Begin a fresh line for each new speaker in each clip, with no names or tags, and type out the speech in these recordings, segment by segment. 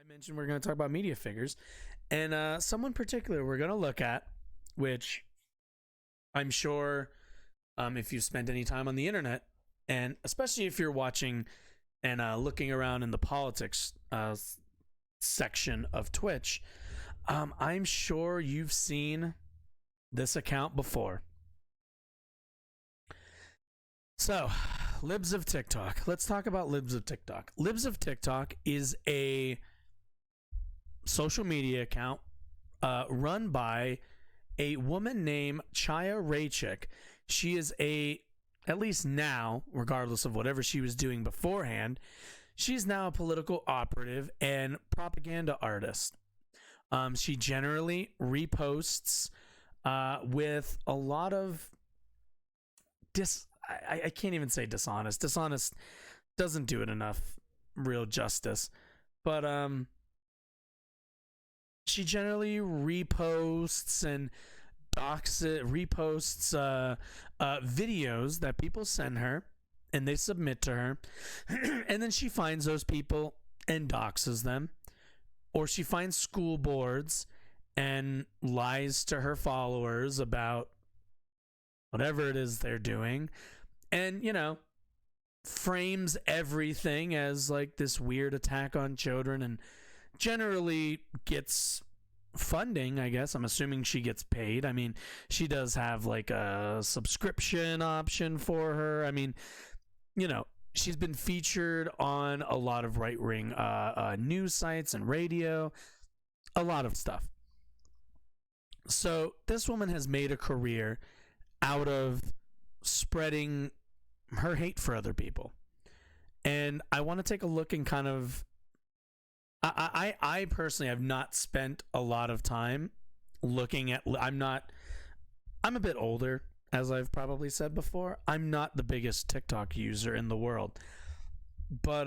mentioned we're going to talk about media figures, and someone particular we're going to look at, which I'm sure if you spent any time on the internet, and especially if you're watching and looking around in the politics section of Twitch, I'm sure you've seen this account before. So, Libs of TikTok. Let's talk about Libs of TikTok. Libs of TikTok is a social media account run by a woman named Chaya Raichik. She is at least now, regardless of whatever she was doing beforehand, she's now a political operative and propaganda artist. She generally reposts with a lot of I can't even say dishonest. Dishonest doesn't do it enough real justice. But she generally reposts and reposts videos that people send her and they submit to her. And then she finds those people and doxes them. Or she finds school boards and lies to her followers about whatever it is they're doing. And, frames everything as like this weird attack on children, and generally gets funding, I guess. I'm assuming she gets paid. I mean, she does have like a subscription option for her. I mean, she's been featured on a lot of right-wing news sites and radio, a lot of stuff. So this woman has made a career out of spreading her hate for other people. And I want to take a look and kind of I personally have not spent a lot of time looking at I'm a bit older, as I've probably said before. I'm not the biggest TikTok user in the world. But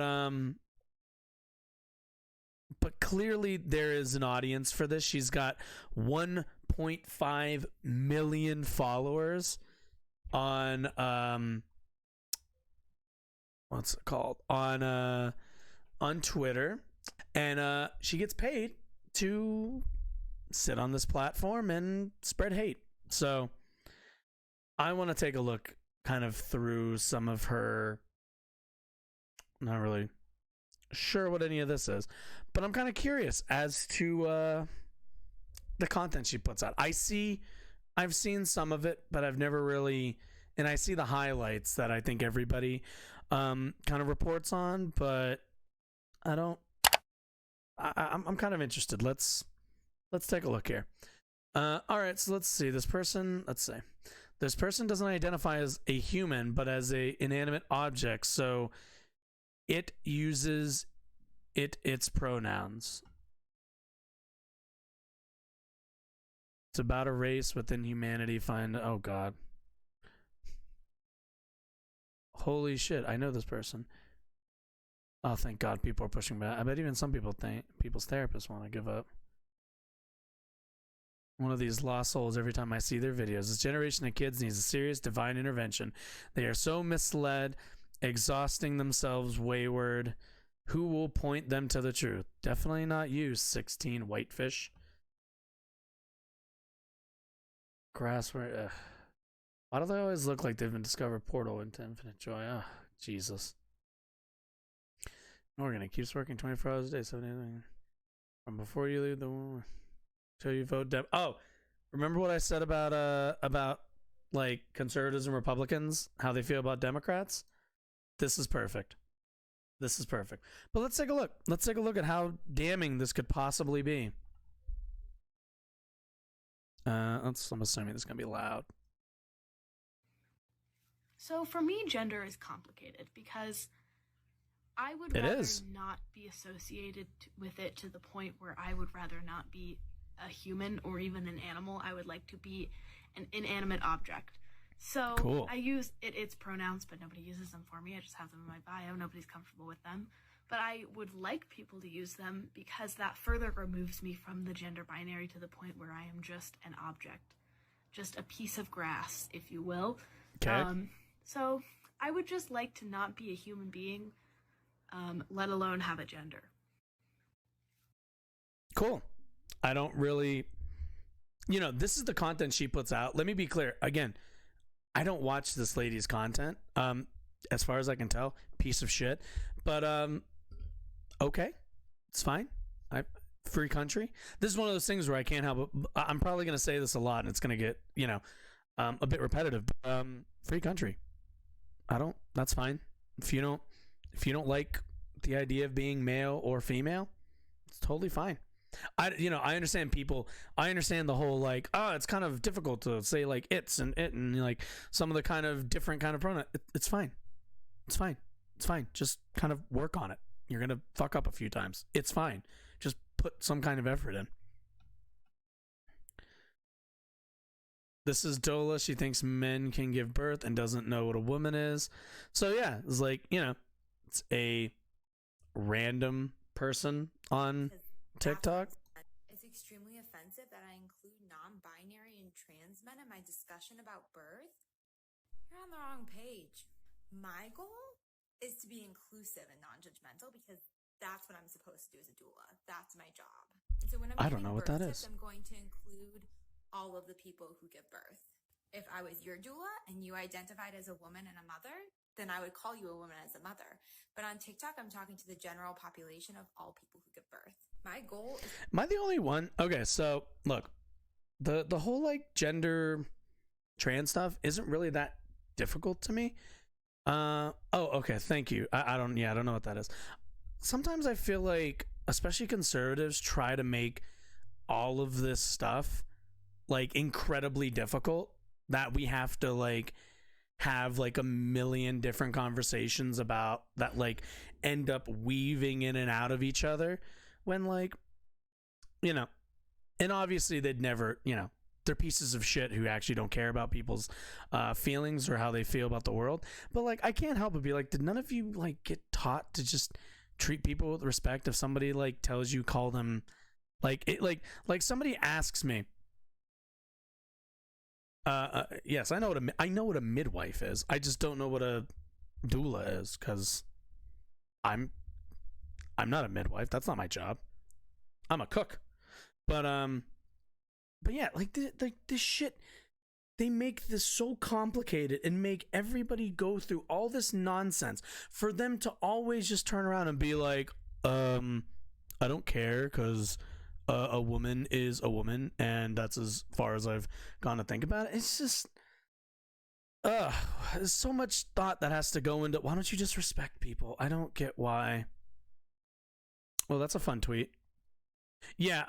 clearly there is an audience for this. She's got 1.5 million followers on what's it called? On Twitter. And she gets paid to sit on this platform and spread hate. So I want to take a look kind of through some of her, not really sure what any of this is, but I'm kind of curious as to the content she puts out. I've seen some of it, but I've never really, and I see the highlights that I think everybody kind of reports on, but I'm kind of interested. Let's take a look here. All right, so let's see. This person doesn't identify as a human, but as a inanimate object. So it uses its pronouns. It's about a race within humanity. Oh God. Holy shit! I know this person. Oh, thank God people are pushing back. I bet even some people think people's therapists want to give up. One of these lost souls every time I see their videos. This generation of kids needs a serious divine intervention. They are so misled, exhausting themselves wayward. Who will point them to the truth? Definitely not you, 16 whitefish. Grassware. Why do they always look like they've been discovered portal into infinite joy? Oh, Jesus. Oregon, it keeps working 24 hours a day, 7 days. From before you leave the womb till you vote Dem. Oh, remember what I said about like conservatives and Republicans, how they feel about Democrats? This is perfect. This is perfect. But let's take a look. Let's take a look at how damning this could possibly be. I'm assuming this is gonna be loud.
So for me, gender is complicated because I would rather not be associated with it to the point where I would rather not be a human or even an animal. I would like to be an inanimate object. So cool. I use its pronouns, but nobody uses them for me. I just have them in my bio. Nobody's comfortable with them. But I would like people to use them because that further removes me from the gender binary to the point where I am just an object. Just a piece of grass, if you will.
Okay.
So I would just like to not be a human being, let alone have a gender.
Cool. I don't really, this is the content she puts out. Let me be clear. Again, I don't watch this lady's content. As far as I can tell, piece of shit. But okay, it's fine. Free country. This is one of those things where I can't help it. I'm probably going to say this a lot, and it's going to get a bit repetitive. Free country. That's fine. If you don't like the idea of being male or female, it's totally fine. I understand people. I understand the whole like, it's kind of difficult to say like it's and it and like some of the kind of different kind of pronoun. It's fine. It's fine. It's fine. Just kind of work on it. You're gonna fuck up a few times. It's fine. Just put some kind of effort in. This is Dola. She thinks men can give birth and doesn't know what a woman is. So yeah, it's like, it's a random person on TikTok.
It's extremely offensive that I include non-binary and trans men in my discussion about birth. You're on the wrong page. My goal is to be inclusive and non-judgmental because that's what I'm supposed to do as a doula. That's my job. And so when
I don't know what that is.
I'm going to include all of the people who give birth. If I was your doula and you identified as a woman and a mother, then I would call you a woman as a mother. But on TikTok, I'm talking to the general population of all people who give birth. My goal is...
Am I the only one? Okay, so look, the whole like gender trans stuff isn't really that difficult to me. Okay, thank you. I don't know what that is. Sometimes I feel like, especially conservatives, try to make all of this stuff like incredibly difficult, that we have to like have like a million different conversations about that like end up weaving in and out of each other, when like, and obviously they'd never, they're pieces of shit who actually don't care about people's feelings or how they feel about the world. But like, I can't help but be like, did none of you like get taught to just treat people with respect? If somebody like tells you, call them like it, like somebody asks me, yes, I know what a midwife is. I just don't know what a doula is, because I'm not a midwife. That's not my job. I'm a cook. But yeah, like this shit, they make this so complicated and make everybody go through all this nonsense for them to always just turn around and be like, I don't care, because a woman is a woman, and that's as far as I've gone to think about it. It's just, there's so much thought that has to go into, why don't you just respect people? I don't get why. Well, that's a fun tweet. Yeah,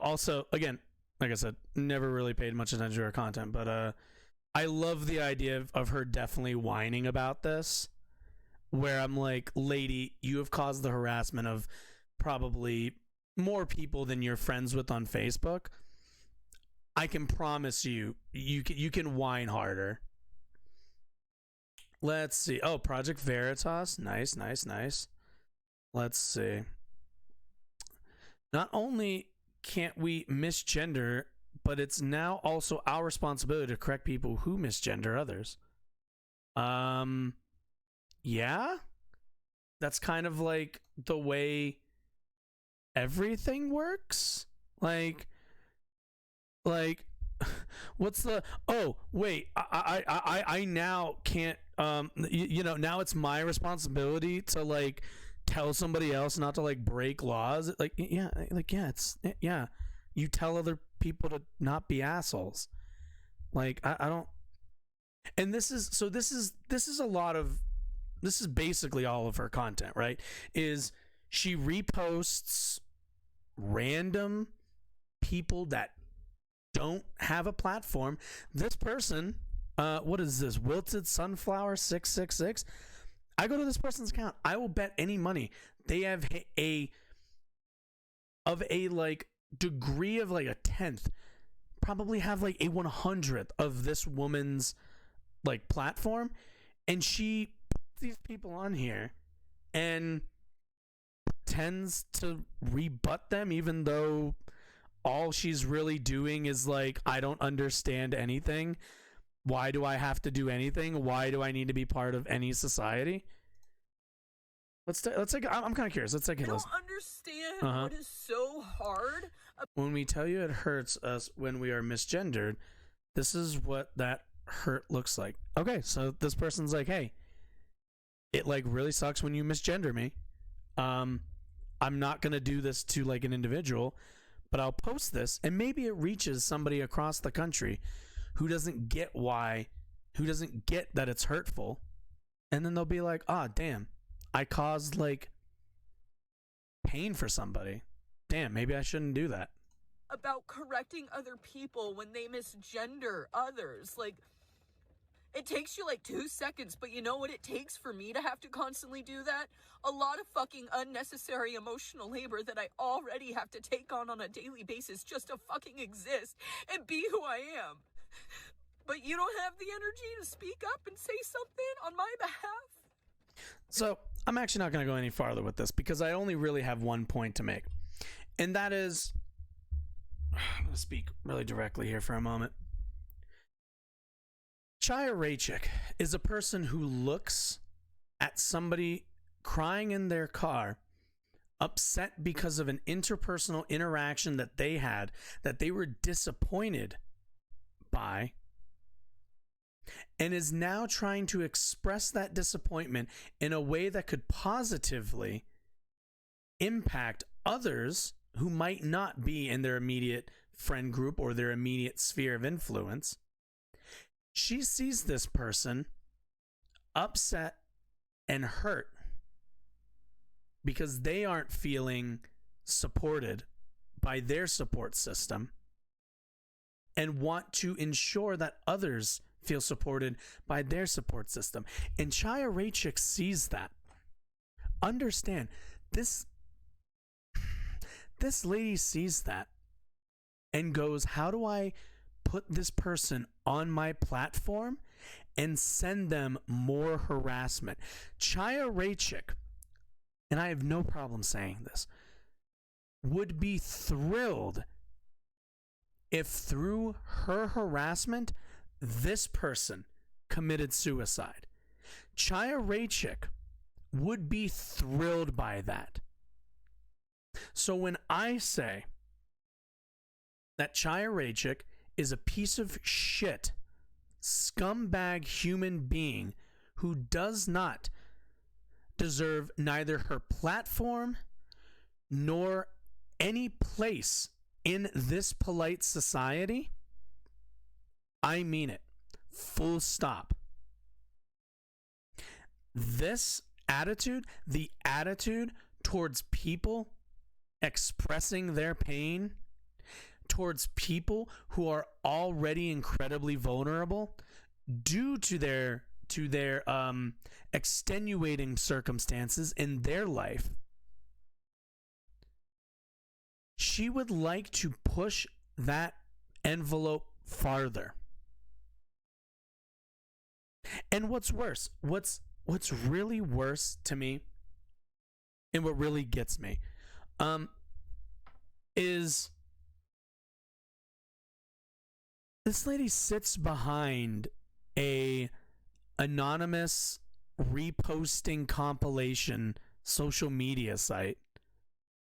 also, again, like I said, never really paid much attention to her content, but I love the idea of her definitely whining about this, where I'm like, lady, you have caused the harassment of probably more people than you're friends with on Facebook. I can promise you can whine harder. Let's see. Oh, Project Veritas. Nice. Let's see. Not only can't we misgender, but it's now also our responsibility to correct people who misgender others. Yeah. That's kind of like the way everything works. Like what's the, oh wait, I now can't now it's my responsibility to like tell somebody else not to like break laws. Like yeah, you tell other people to not be assholes. Like I don't. And this is a lot of, this is basically all of her content, right? Is she reposts random people that don't have a platform. This person, what is this? Wilted Sunflower 666. I go to this person's account. I will bet any money they have a like degree of like a 10th, probably have like a 100th of this woman's like platform, and she puts these people on here and tends to rebut them, even though all she's really doing is like, I don't understand anything. Why do I have to do anything? Why do I need to be part of any society? Let's take. I'm kind of curious. Let's take a listen.
I don't understand what is so hard.
When we tell you it hurts us when we are misgendered, this is what that hurt looks like. Okay, so this person's like, hey, it like really sucks when you misgender me. I'm not gonna do this to like an individual, but I'll post this, and maybe it reaches somebody across the country who doesn't get that it's hurtful, and then they'll be like, ah, damn, I caused like pain for somebody. Damn, maybe I shouldn't do that.
About correcting other people when they misgender others. Like, it takes you like 2 seconds, but you know what it takes for me to have to constantly do that? A lot of fucking unnecessary emotional labor that I already have to take on a daily basis just to fucking exist and be who I am. But you don't have the energy to speak up and say something on my behalf?
So, I'm actually not going to go any farther with this because I only really have one point to make. And that is, I'm going to speak really directly here for a moment. Chaya Raichik is a person who looks at somebody crying in their car, upset because of an interpersonal interaction that they had, that they were disappointed by, and is now trying to express that disappointment in a way that could positively impact others who might not be in their immediate friend group or their immediate sphere of influence. She sees this person upset and hurt because they aren't feeling supported by their support system and want to ensure that others feel supported by their support system. And Chaya Raichik sees that. Understand, this lady sees that and goes, how do I put this person on my platform and send them more harassment? Chaya Raichik, and I have no problem saying this, would be thrilled if through her harassment, this person committed suicide. Chaya Raichik would be thrilled by that. So when I say that Chaya Raichik is a piece of shit, scumbag human being who does not deserve neither her platform nor any place in this polite society, I mean it. Full stop. This attitude, the attitude towards people expressing their pain, towards people who are already incredibly vulnerable due to their extenuating circumstances in their life, she would like to push that envelope farther. And what's worse, what's really worse to me, and what really gets me, is this lady sits behind a anonymous reposting compilation social media site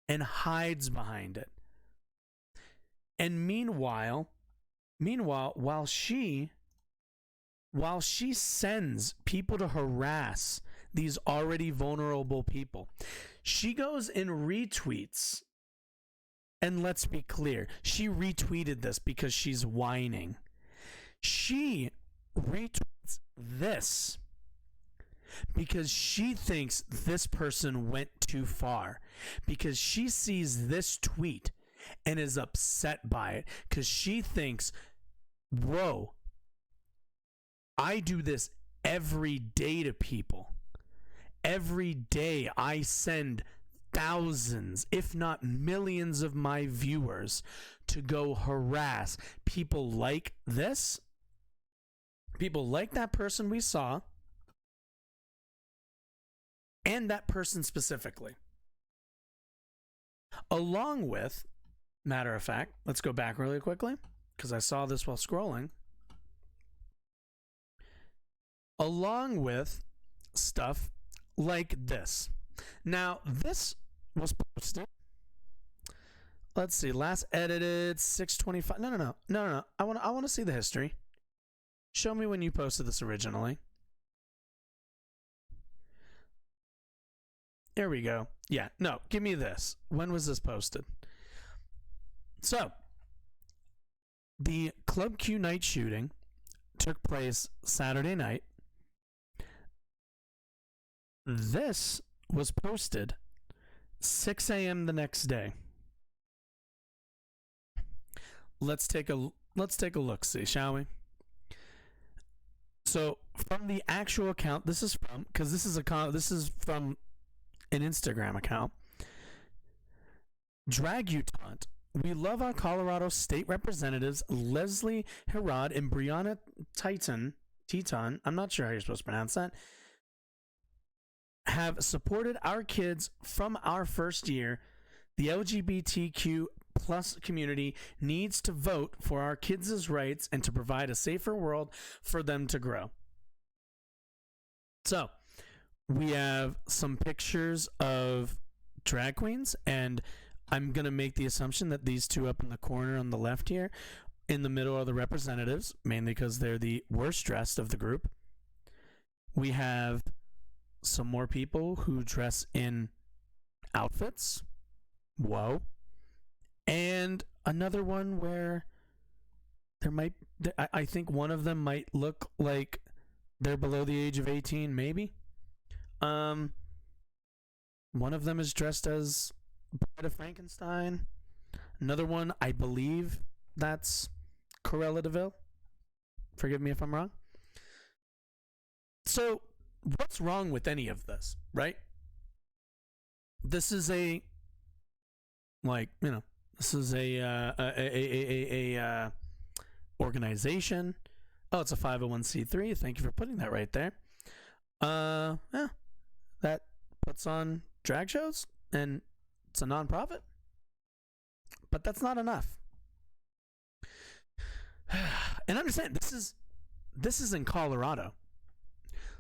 and hides behind it. And meanwhile, while she sends people to harass these already vulnerable people, she goes and retweets. And let's be clear, she retweeted this because she's whining. She retweets this because she thinks this person went too far, because she sees this tweet and is upset by it, because she thinks, whoa, I do this every day to people. Every day I send thousands, if not millions of my viewers to go harass people like this, people like that person we saw, and that person specifically. Along with, matter of fact, let's go back really quickly because I saw this while scrolling. Along with stuff like this. Now, this was posted. Let's see. Last edited 6/25. No. I want to see the history. Show me when you posted this originally. There we go. Yeah. No, give me this. When was this posted? So, the Club Q night shooting took place Saturday night. This was posted 6 a.m. the next day. Let's take a look, see, shall we? So from the actual account, this is from from an Instagram account. Dragutant. We love our Colorado State Representatives Leslie Herod and Brianna Teton. I'm not sure how you're supposed to pronounce that. Have supported our kids from our first year. The LGBTQ plus community needs to vote for our kids' rights and to provide a safer world for them to grow. So, we have some pictures of drag queens, and I'm going to make the assumption that these two up in the corner on the left here, in the middle are the representatives, mainly because they're the worst dressed of the group. We have some more people who dress in outfits. Whoa. And another one where I think one of them might look like they're below the age of 18, maybe. One of them is dressed as Bride of Frankenstein. Another one, I believe that's Cruella de Vil. Forgive me if I'm wrong. So, what's wrong with any of this, right? This is a organization. Oh, it's a 501c3. Thank you for putting that right there. Yeah, that puts on drag shows, and it's a nonprofit. But that's not enough. And understand, this is in Colorado.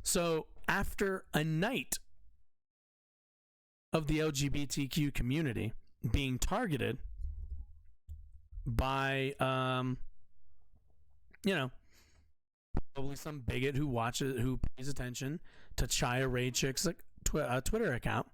So after a night of the LGBTQ community being targeted by, probably some bigot who pays attention to Chaya Raichik's Twitter account.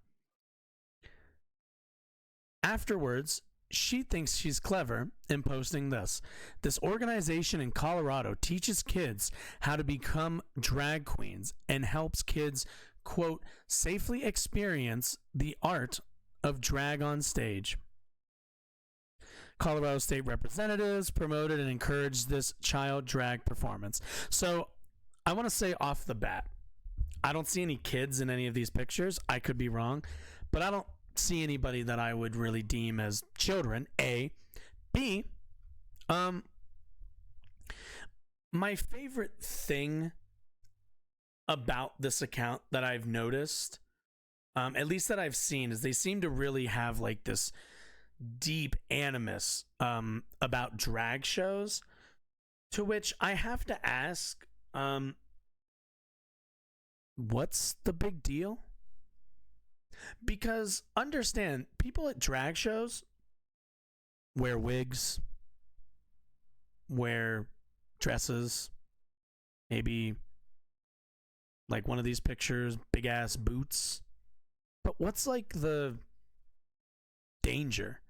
Afterwards, she thinks she's clever in posting this. This organization in Colorado teaches kids how to become drag queens and helps kids, quote, safely experience the art of drag on stage. Colorado State representatives promoted and encouraged this child drag performance. So I want to say off the bat, I don't see any kids in any of these pictures. I could be wrong, but I don't see anybody that I would really deem as children. A. B. My favorite thing about this account that I've noticed, at least that I've seen, is they seem to really have like this deep animus about drag shows, to which I have to ask, what's the big deal? Because understand, people at drag shows wear wigs, wear dresses, maybe like one of these pictures, big ass boots. But what's like the danger?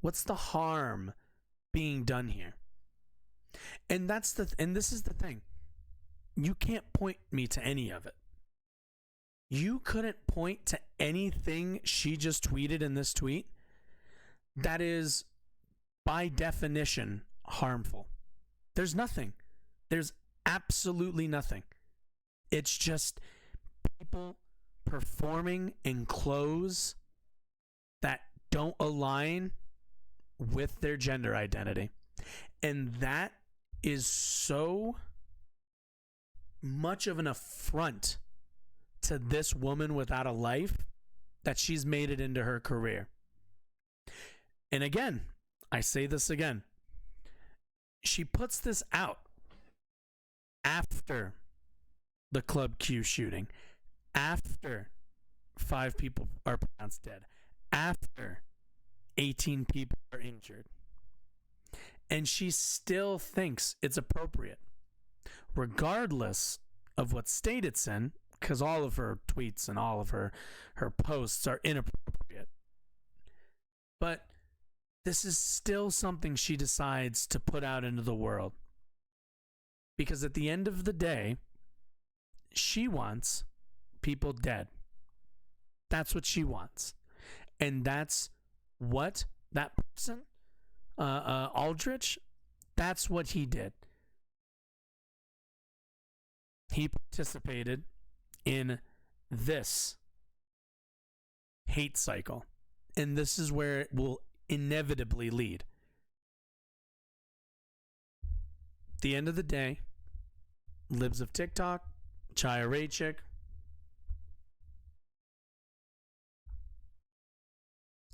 What's the harm being done here? And this is the thing. You can't point me to any of it. You couldn't point to anything she just tweeted in this tweet that is, by definition, harmful. There's nothing. There's absolutely nothing. It's just people performing in clothes that don't align with their gender identity. And that is so much of an affront to this woman without a life that she's made it into her career. And again, I say this again. She puts this out after the Club Q shooting, after 5 people are pronounced dead, after 18 people are injured. And she still thinks it's appropriate, regardless of what state it's in, because all of her tweets and all of her posts are inappropriate. But this is still something she decides to put out into the world. Because at the end of the day, she wants people dead. That's what she wants. And that's what that person, Aldrich, that's what he did. He participated in this hate cycle. And this is where it will inevitably lead. At the end of the day, libs of TikTok, Chaya Raichik,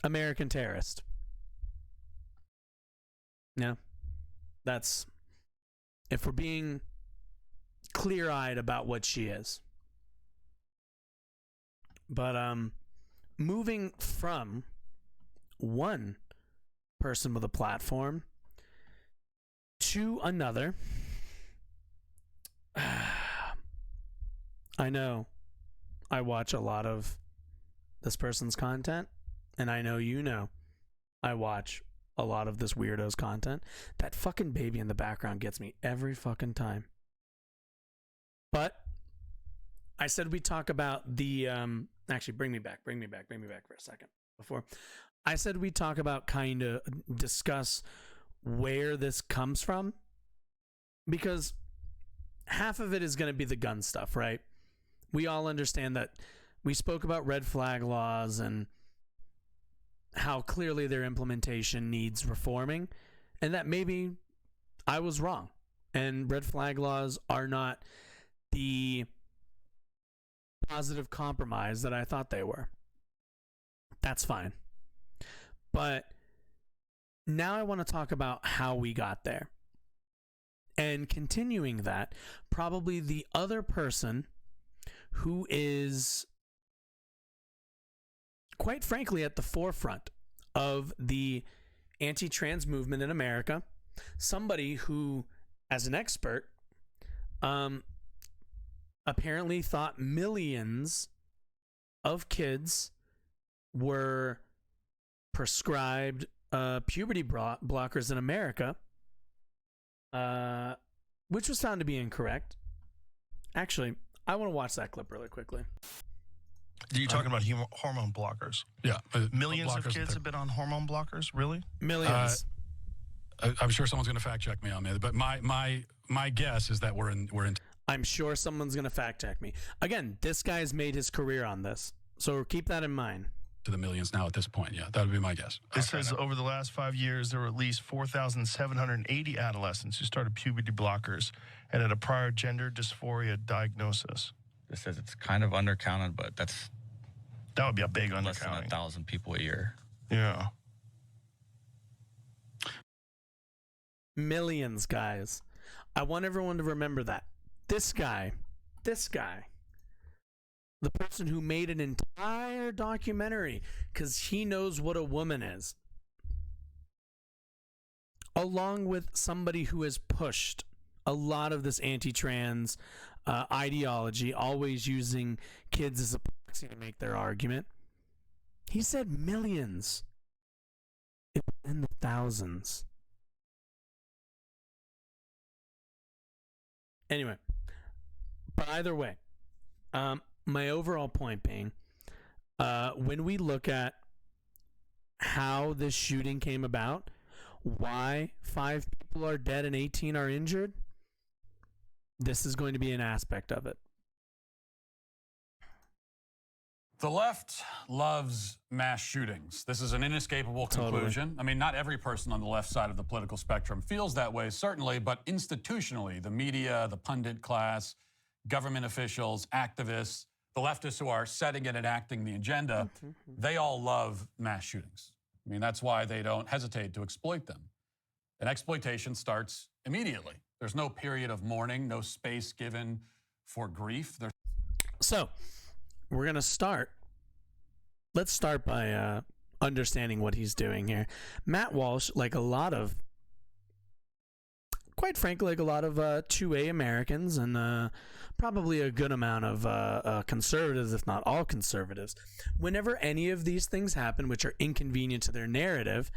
American terrorist. Yeah, that's, if we're being clear-eyed about what she is. But moving from one person with a platform to another, I know I watch a lot of this person's content, and I know you know I watch a lot of this weirdo's content. That fucking baby in the background gets me every fucking time. But I said we talk about the actually bring me back for a second. Before I said we talk about, kind of discuss where this comes from, because half of it is going to be the gun stuff, right? We all understand that. We spoke about red flag laws and how clearly their implementation needs reforming, and that maybe I was wrong, and red flag laws are not the positive compromise that I thought they were. That's fine. But now I want to talk about how we got there. And continuing that, probably the other person who is, quite frankly, at the forefront of the anti-trans movement in America, somebody who, as an expert, apparently thought millions of kids were prescribed puberty blockers in America, which was found to be incorrect. Actually, I want to watch that clip really quickly.
Are you talking about hormone blockers?
Yeah.
Millions of kids have been on hormone blockers? Really?
Millions.
I'm sure someone's going to fact check me on that, but my guess is that we're in.
I'm sure someone's going to fact check me. Again, this guy's made his career on this, so keep that in mind.
To the millions now at this point, yeah, that would be my guess.
It says over the last 5 years, there were at least 4,780 adolescents who started puberty blockers and had a prior gender dysphoria diagnosis.
It says it's kind of undercounted, but
that would be a big
less than
undercounting.
1,000 people a year.
Yeah.
Millions, guys. I want everyone to remember that. This guy, the person who made an entire documentary because he knows what a woman is, along with somebody who has pushed a lot of this anti-trans ideology, always using kids as a proxy to make their argument. He said millions. It was in the thousands. Anyway, but either way, my overall point being, when we look at how this shooting came about, why 5 people are dead and 18 are injured, this is going to be an aspect of it.
The left loves mass shootings. This is an inescapable conclusion. I mean, not every person on the left side of the political spectrum feels that way, certainly, but institutionally, the media, the pundit class, government officials, activists, the leftists who are setting and enacting the agenda, they all love mass shootings. I mean, that's why they don't hesitate to exploit them. And exploitation starts immediately. There's no period of mourning, no space given for grief.
So, we're going to start let's start by understanding what he's doing here. Matt Walsh, quite frankly, like a lot of 2A Americans and probably a good amount of conservatives, if not all conservatives, whenever any of these things happen, which are inconvenient to their narrative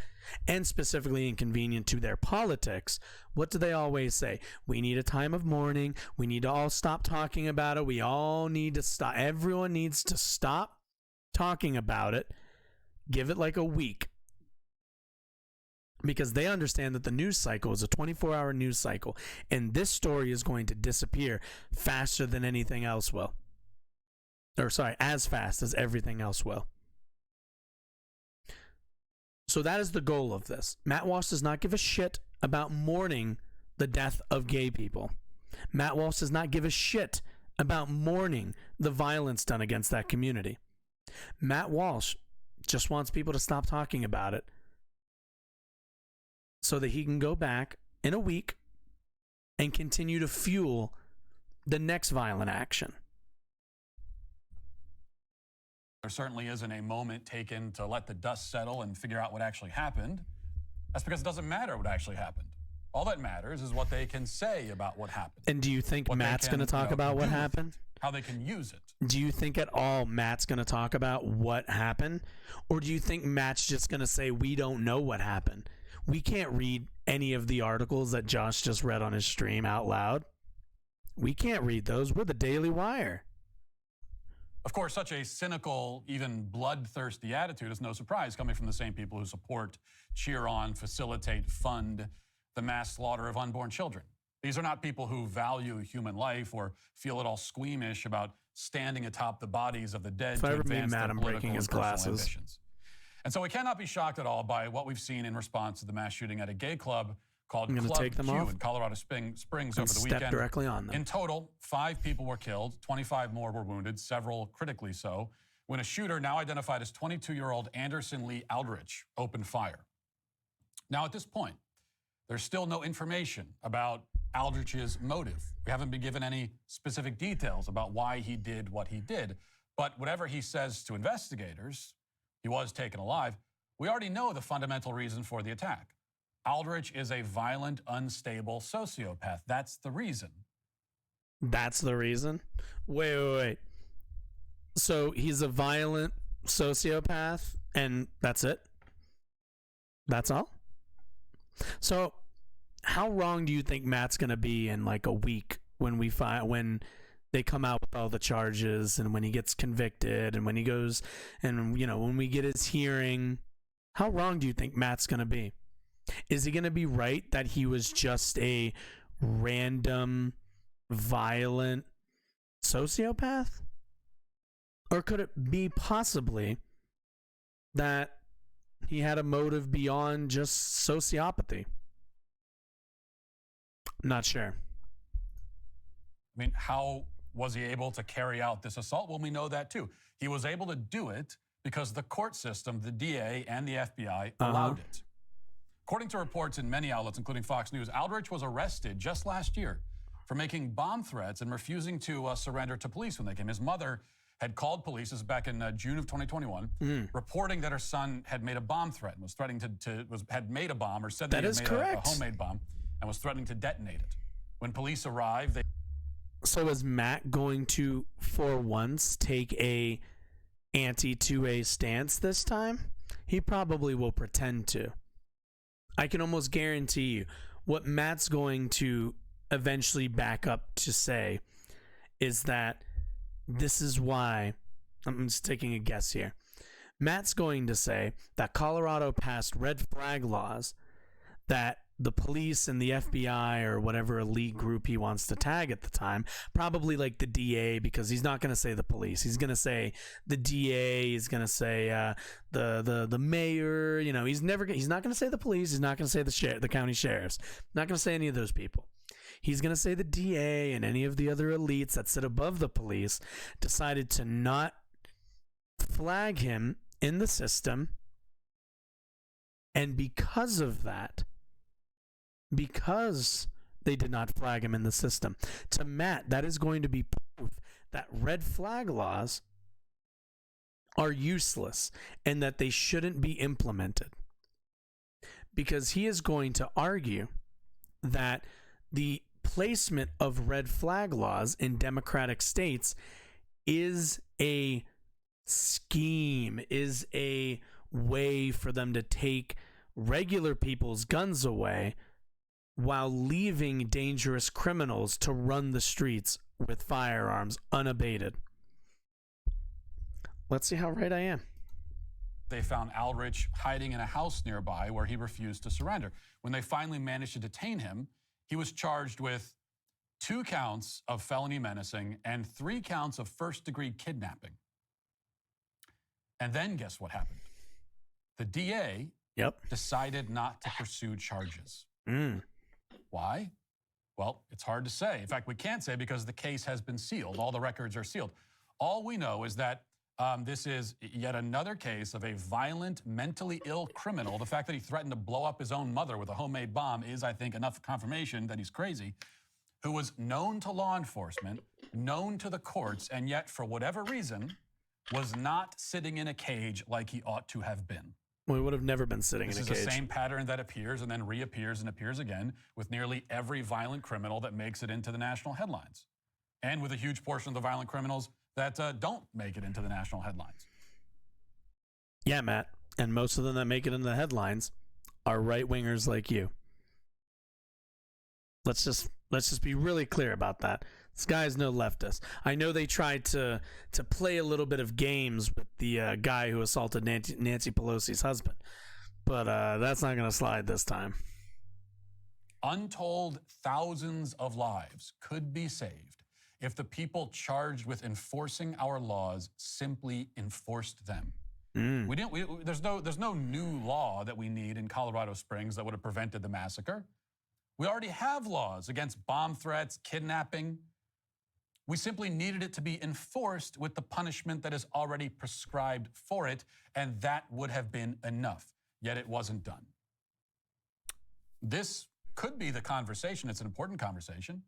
and specifically inconvenient to their politics, what do they always say? We need a time of mourning. We need to all stop talking about it. We all need to stop. Everyone needs to stop talking about it. Give it like a week. Because they understand that the news cycle is a 24-hour news cycle, and this story is going to disappear faster than anything else will. Or sorry, as fast as everything else will. So that is the goal of this. Matt Walsh does not give a shit about mourning the death of gay people. Matt Walsh does not give a shit about mourning the violence done against that community. Matt Walsh just wants people to stop talking about it, so that he can go back in a week and continue to fuel the next violent action.
There certainly isn't a moment taken to let the dust settle and figure out what actually happened. That's because it doesn't matter what actually happened. All that matters is what they can say about what happened.
And do you think Matt's going to talk about what happened?
How they can use it.
Do you think at all Matt's going to talk about what happened? Or do you think Matt's just going to say, we don't know what happened? We can't read any of the articles that Josh just read on his stream out loud. We can't read those. We're the Daily Wire.
Of course, such a cynical, even bloodthirsty attitude is no surprise coming from the same people who support, cheer on, facilitate, fund the mass slaughter of unborn children. These are not people who value human life or feel at all squeamish about standing atop the bodies of the dead to advance their political and personal ambitions. And so we cannot be shocked at all by what we've seen in response to the mass shooting at a gay club called Club Q in Colorado Springs over the weekend.
Directly on them.
In total, 5 people were killed, 25 more were wounded, several critically so, when a shooter, now identified as 22-year-old Anderson Lee Aldrich, opened fire. Now, at this point, there's still no information about Aldrich's motive. We haven't been given any specific details about why he did what he did. But whatever he says to investigators, he was taken alive. We already know the fundamental reason for the attack. Aldrich is a violent, unstable sociopath. That's the reason.
That's the reason? Wait. So he's a violent sociopath and that's it? That's all? So how wrong do you think Matt's going to be in like a week when they come out with all the charges and when he gets convicted and when he goes and, when we get his hearing? How wrong do you think Matt's going to be? Is he going to be right that he was just a random, violent sociopath? Or could it be possibly that he had a motive beyond just sociopathy? Not sure.
I mean, how was he able to carry out this assault? Well, we know that too. He was able to do it because the court system, the DA, and the FBI allowed it. According to reports in many outlets, including Fox News, Aldrich was arrested just last year for making bomb threats and refusing to surrender to police when they came. His mother had called police, this is back in June of 2021, reporting that her son had made a bomb threat and was threatening had made a bomb or said that he had made a homemade bomb and was threatening to detonate it. When police arrived,
So is Matt going to, for once, take a anti-2A stance this time? He probably will pretend to. I can almost guarantee you what Matt's going to eventually back up to say is that this is why, I'm just taking a guess here, Matt's going to say that Colorado passed red flag laws that the police and the FBI or whatever elite group he wants to tag at the time, probably like the DA, because he's not going to say the police. He's going to say the DA. He's going to say the mayor. He's not going to say the police. He's not going to say the county sheriffs. Not going to say any of those people. He's going to say the DA and any of the other elites that sit above the police decided to not flag him in the system, and because of that, because they did not flag him in the system, to Matt, that is going to be proof that red flag laws are useless and that they shouldn't be implemented. Because he is going to argue that the placement of red flag laws in democratic states is a scheme, is a way for them to take regular people's guns away while leaving dangerous criminals to run the streets with firearms unabated. Let's see how right I am.
They found Alrich hiding in a house nearby where he refused to surrender. When they finally managed to detain him, he was charged with 2 counts of felony menacing and 3 counts of first-degree kidnapping. And then guess what happened? The DA decided not to pursue charges. Why? Well, it's hard to say. In fact, we can't say because the case has been sealed. All the records are sealed. All we know is that this is yet another case of a violent, mentally ill criminal. The fact that he threatened to blow up his own mother with a homemade bomb is, I think, enough confirmation that he's crazy, who was known to law enforcement, known to the courts, and yet, for whatever reason, was not sitting in a cage like he ought to have been.
Well, he would have never been sitting in a cage.
This is the same pattern that appears and then reappears and appears again with nearly every violent criminal that makes it into the national headlines. And with a huge portion of the violent criminals that don't make it into the national headlines.
Yeah, Matt. And most of them that make it into the headlines are right-wingers like you. Let's just be really clear about that. This guy is no leftist. I know they tried to play a little bit of games with the guy who assaulted Nancy Pelosi's husband, but that's not going to slide this time.
Untold thousands of lives could be saved if the people charged with enforcing our laws simply enforced them. There's no new law that we need in Colorado Springs that would have prevented the massacre. We already have laws against bomb threats, kidnapping. We simply needed it to be enforced with the punishment that is already prescribed for it, and that would have been enough. Yet it wasn't done. This could be the conversation. It's an important conversation.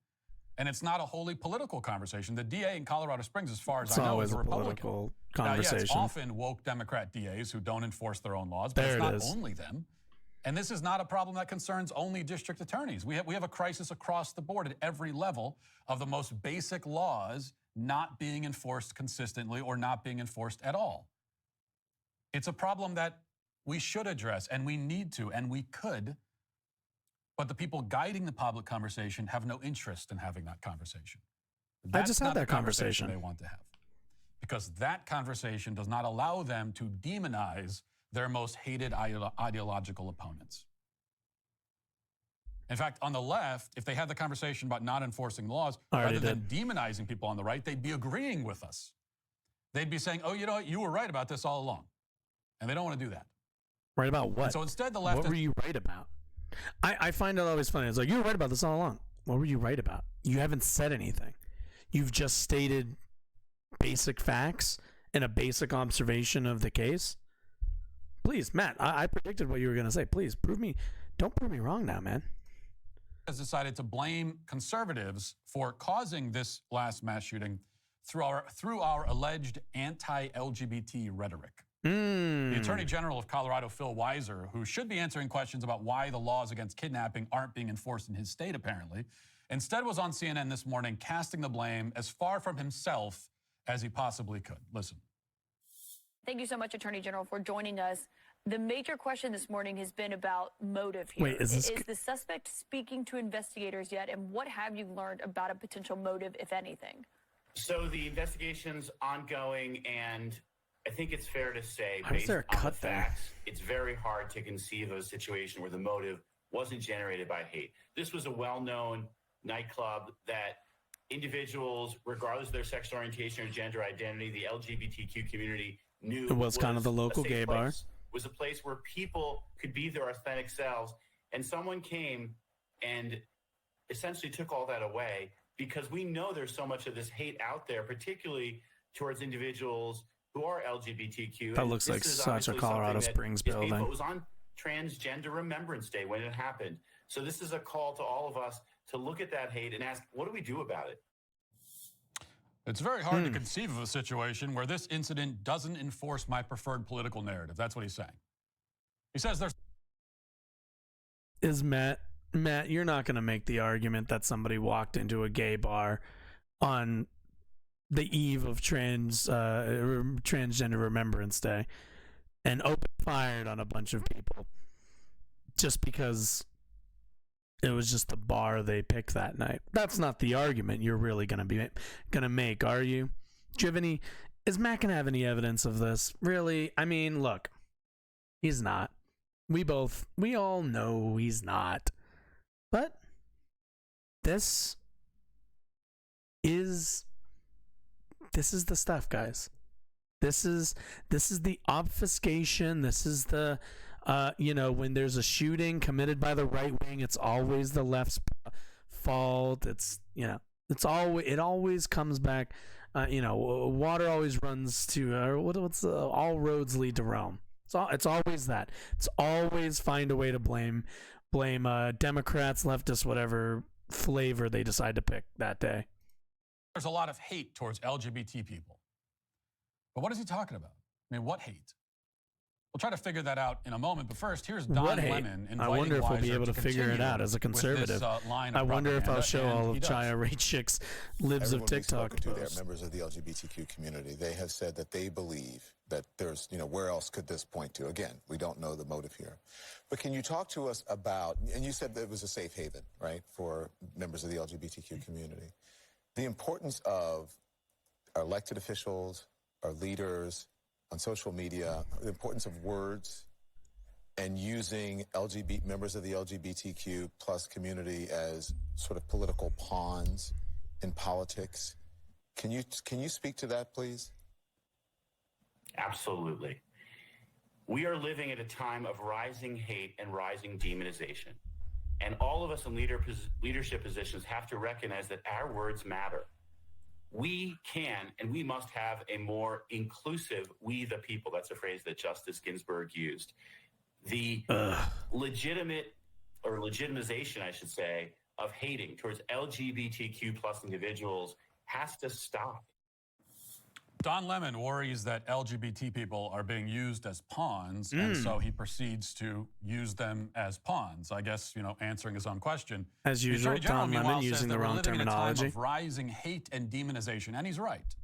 And it's not a wholly political conversation. The DA in Colorado Springs, as far as I know, is a Republican.
Political conversation.
Yeah, it's often woke Democrat DAs who don't enforce their own laws, but it's not only them. And this is not a problem that concerns only district attorneys. We have a crisis across the board at every level of the most basic laws not being enforced consistently or not being enforced at all. It's a problem that we should address, and we need to, and we could. But the people guiding the public conversation have no interest in having that conversation.
I just had that conversation
they want to have. Because that conversation does not allow them to demonize their most hated ideological opponents. In fact, on the left, if they had the conversation about not enforcing laws, rather than demonizing people on the right, they'd be agreeing with us. They'd be saying, oh, you know what, you were right about this all along. And they don't want to do that.
Right about what?
And so instead, the left...
What were you right about? I find it always funny. It's like, you were right about this all along. What were you right about? You haven't said anything. You've just stated basic facts and a basic observation of the case. Please, Matt, I predicted what you were going to say. Please, don't prove me wrong now, man.
Has decided to blame conservatives for causing this last mass shooting through our alleged anti-LGBT rhetoric. The Attorney General of Colorado, Phil Weiser, who should be answering questions about why the laws against kidnapping aren't being enforced in his state, apparently, instead was on CNN this morning casting the blame as far from himself as he possibly could. Listen.
Thank you so much, Attorney General, for joining us. The major question this morning has been about motive here.
Wait, is
the suspect speaking to investigators yet? And what have you learned about a potential motive, if anything?
So the investigation's ongoing, and I think it's fair to say,
based on the
facts, it's very hard to conceive of a situation where the motive wasn't generated by hate. This was a well-known nightclub that individuals, regardless of their sexual orientation or gender identity, the LGBTQ community knew
it was kind of the local gay bar.
Was a place where people could be their authentic selves, and someone came and essentially took all that away, because we know there's so much of this hate out there, particularly towards individuals who are LGBTQ.
That looks like such a Colorado Springs building.
It was on Transgender Remembrance Day when it happened. So this is a call to all of us to look at that hate and ask, what do we do about it?
It's very hard to conceive of a situation where this incident doesn't enforce my preferred political narrative. That's what he's saying. He says there's...
Is Matt, you're not going to make the argument that somebody walked into a gay bar on the eve of Transgender Remembrance Day and opened fired on a bunch of people just because it was just the bar they picked that night. That's not the argument you're really going to make, are you? Do you have any... Is Matt going to have any evidence of this? Really? I mean, look, he's not. We all know he's not. But this is the stuff, guys. This is the obfuscation. This is the when there's a shooting committed by the right wing, it's always the left's fault. It always comes back. Water always runs to all roads lead to Rome. It's always that. It's always find a way to blame Democrats, leftists, whatever flavor they decide to pick that day.
There's a lot of hate towards LGBT people. But what is he talking about? I mean, what hate? We'll try to figure that out in a moment. But first, here's Don Lemon inviting
I wonder if we'll be
Weiser
able to figure it out as a conservative. I wonder if I'll show all of Chaya Raichik's libs of TikTok posts.
Members of the LGBTQ community, they have said that they believe that there's, where else could this point to? Again, we don't know the motive here. But can you talk to us about, and you said that it was a safe haven, right, for members of the LGBTQ community, the importance of our elected officials, our leaders, on social media, the importance of words and using members of the LGBTQ plus community as sort of political pawns in politics. Can you speak to that, please?
Absolutely. We are living at a time of rising hate and rising demonization. And all of us in leadership positions have to recognize that our words matter. We can and we must have a more inclusive "we the people." That's a phrase that Justice Ginsburg used. The legitimization, I should say, of hating towards LGBTQ plus individuals has to stop.
Don Lemon worries that LGBT people are being used as pawns, and so he proceeds to use them as pawns. I guess, answering his own question.
As usual, Don Lemon using the wrong terminology.
Time of rising hate and demonization, and he's right.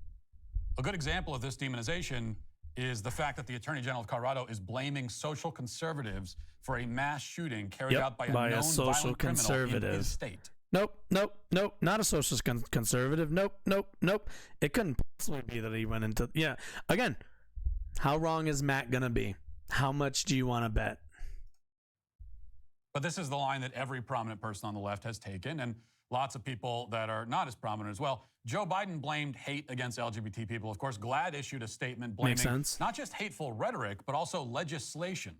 A good example of this demonization is the fact that the Attorney General of Colorado is blaming social conservatives for a mass shooting carried out by a known
social
violent criminal in his state.
Nope, not a socialist conservative. Nope. It couldn't possibly be that he went into... Yeah, again, how wrong is Matt going to be? How much do you want to bet?
But this is the line that every prominent person on the left has taken, and lots of people that are not as prominent as well. Joe Biden blamed hate against LGBT people. Of course, GLAAD issued a statement blaming not just hateful rhetoric, but also legislation.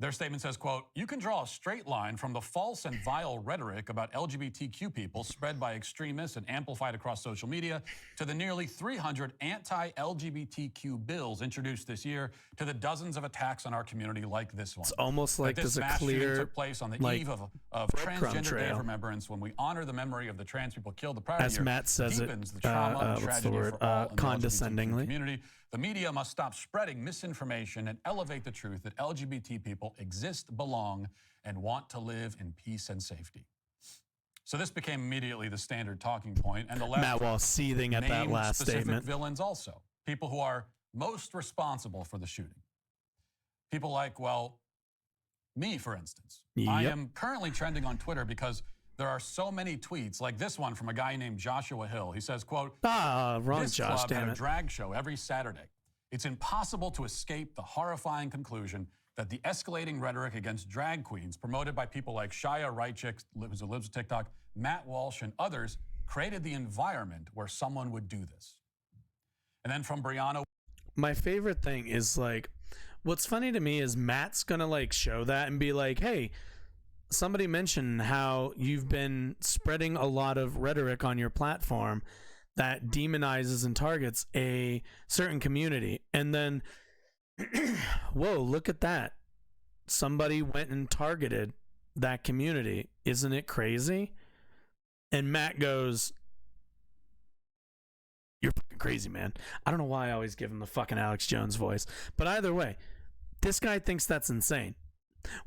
Their statement says, quote, "You can draw a straight line from the false and vile rhetoric about LGBTQ people spread by extremists and amplified across social media to the nearly 300 anti-LGBTQ bills introduced this year to the dozens of attacks on our community like this one."
It's almost like there's a clear
took place on the eve of Transgender Day of Remembrance when we honor the memory of the trans people killed the prior year.
As Matt says it,
the trauma and tragedy for all in the
condescendingly.
LGBTQ community. The media must stop spreading misinformation and elevate the truth that LGBT people exist, belong, and want to live in peace and safety. So this became immediately the standard talking point, and the left
Matt Walsh seething at that last statement.
Villains also, people who are most responsible for the shooting. People like, well, me, for instance.
Yep.
I am currently trending on Twitter because there are so many tweets, like this one from a guy named Joshua Hill. He says, quote,
wrong
"This
Josh,
club
damn
had a
it.
drag show every Saturday. It's impossible to escape the horrifying conclusion that the escalating rhetoric against drag queens promoted by people like Chaya Raichik, who lives with TikTok, Matt Walsh, and others created the environment where someone would do this." And then from Brianna.
My favorite thing is, like, what's funny to me is Matt's going to, like, show that and be like, hey, somebody mentioned how you've been spreading a lot of rhetoric on your platform that demonizes and targets a certain community. And then, whoa, look at that. Somebody went and targeted that community. Isn't it crazy? And Matt goes, crazy, man. I don't know why I always give him the fucking Alex Jones voice. But either way, this guy thinks that's insane.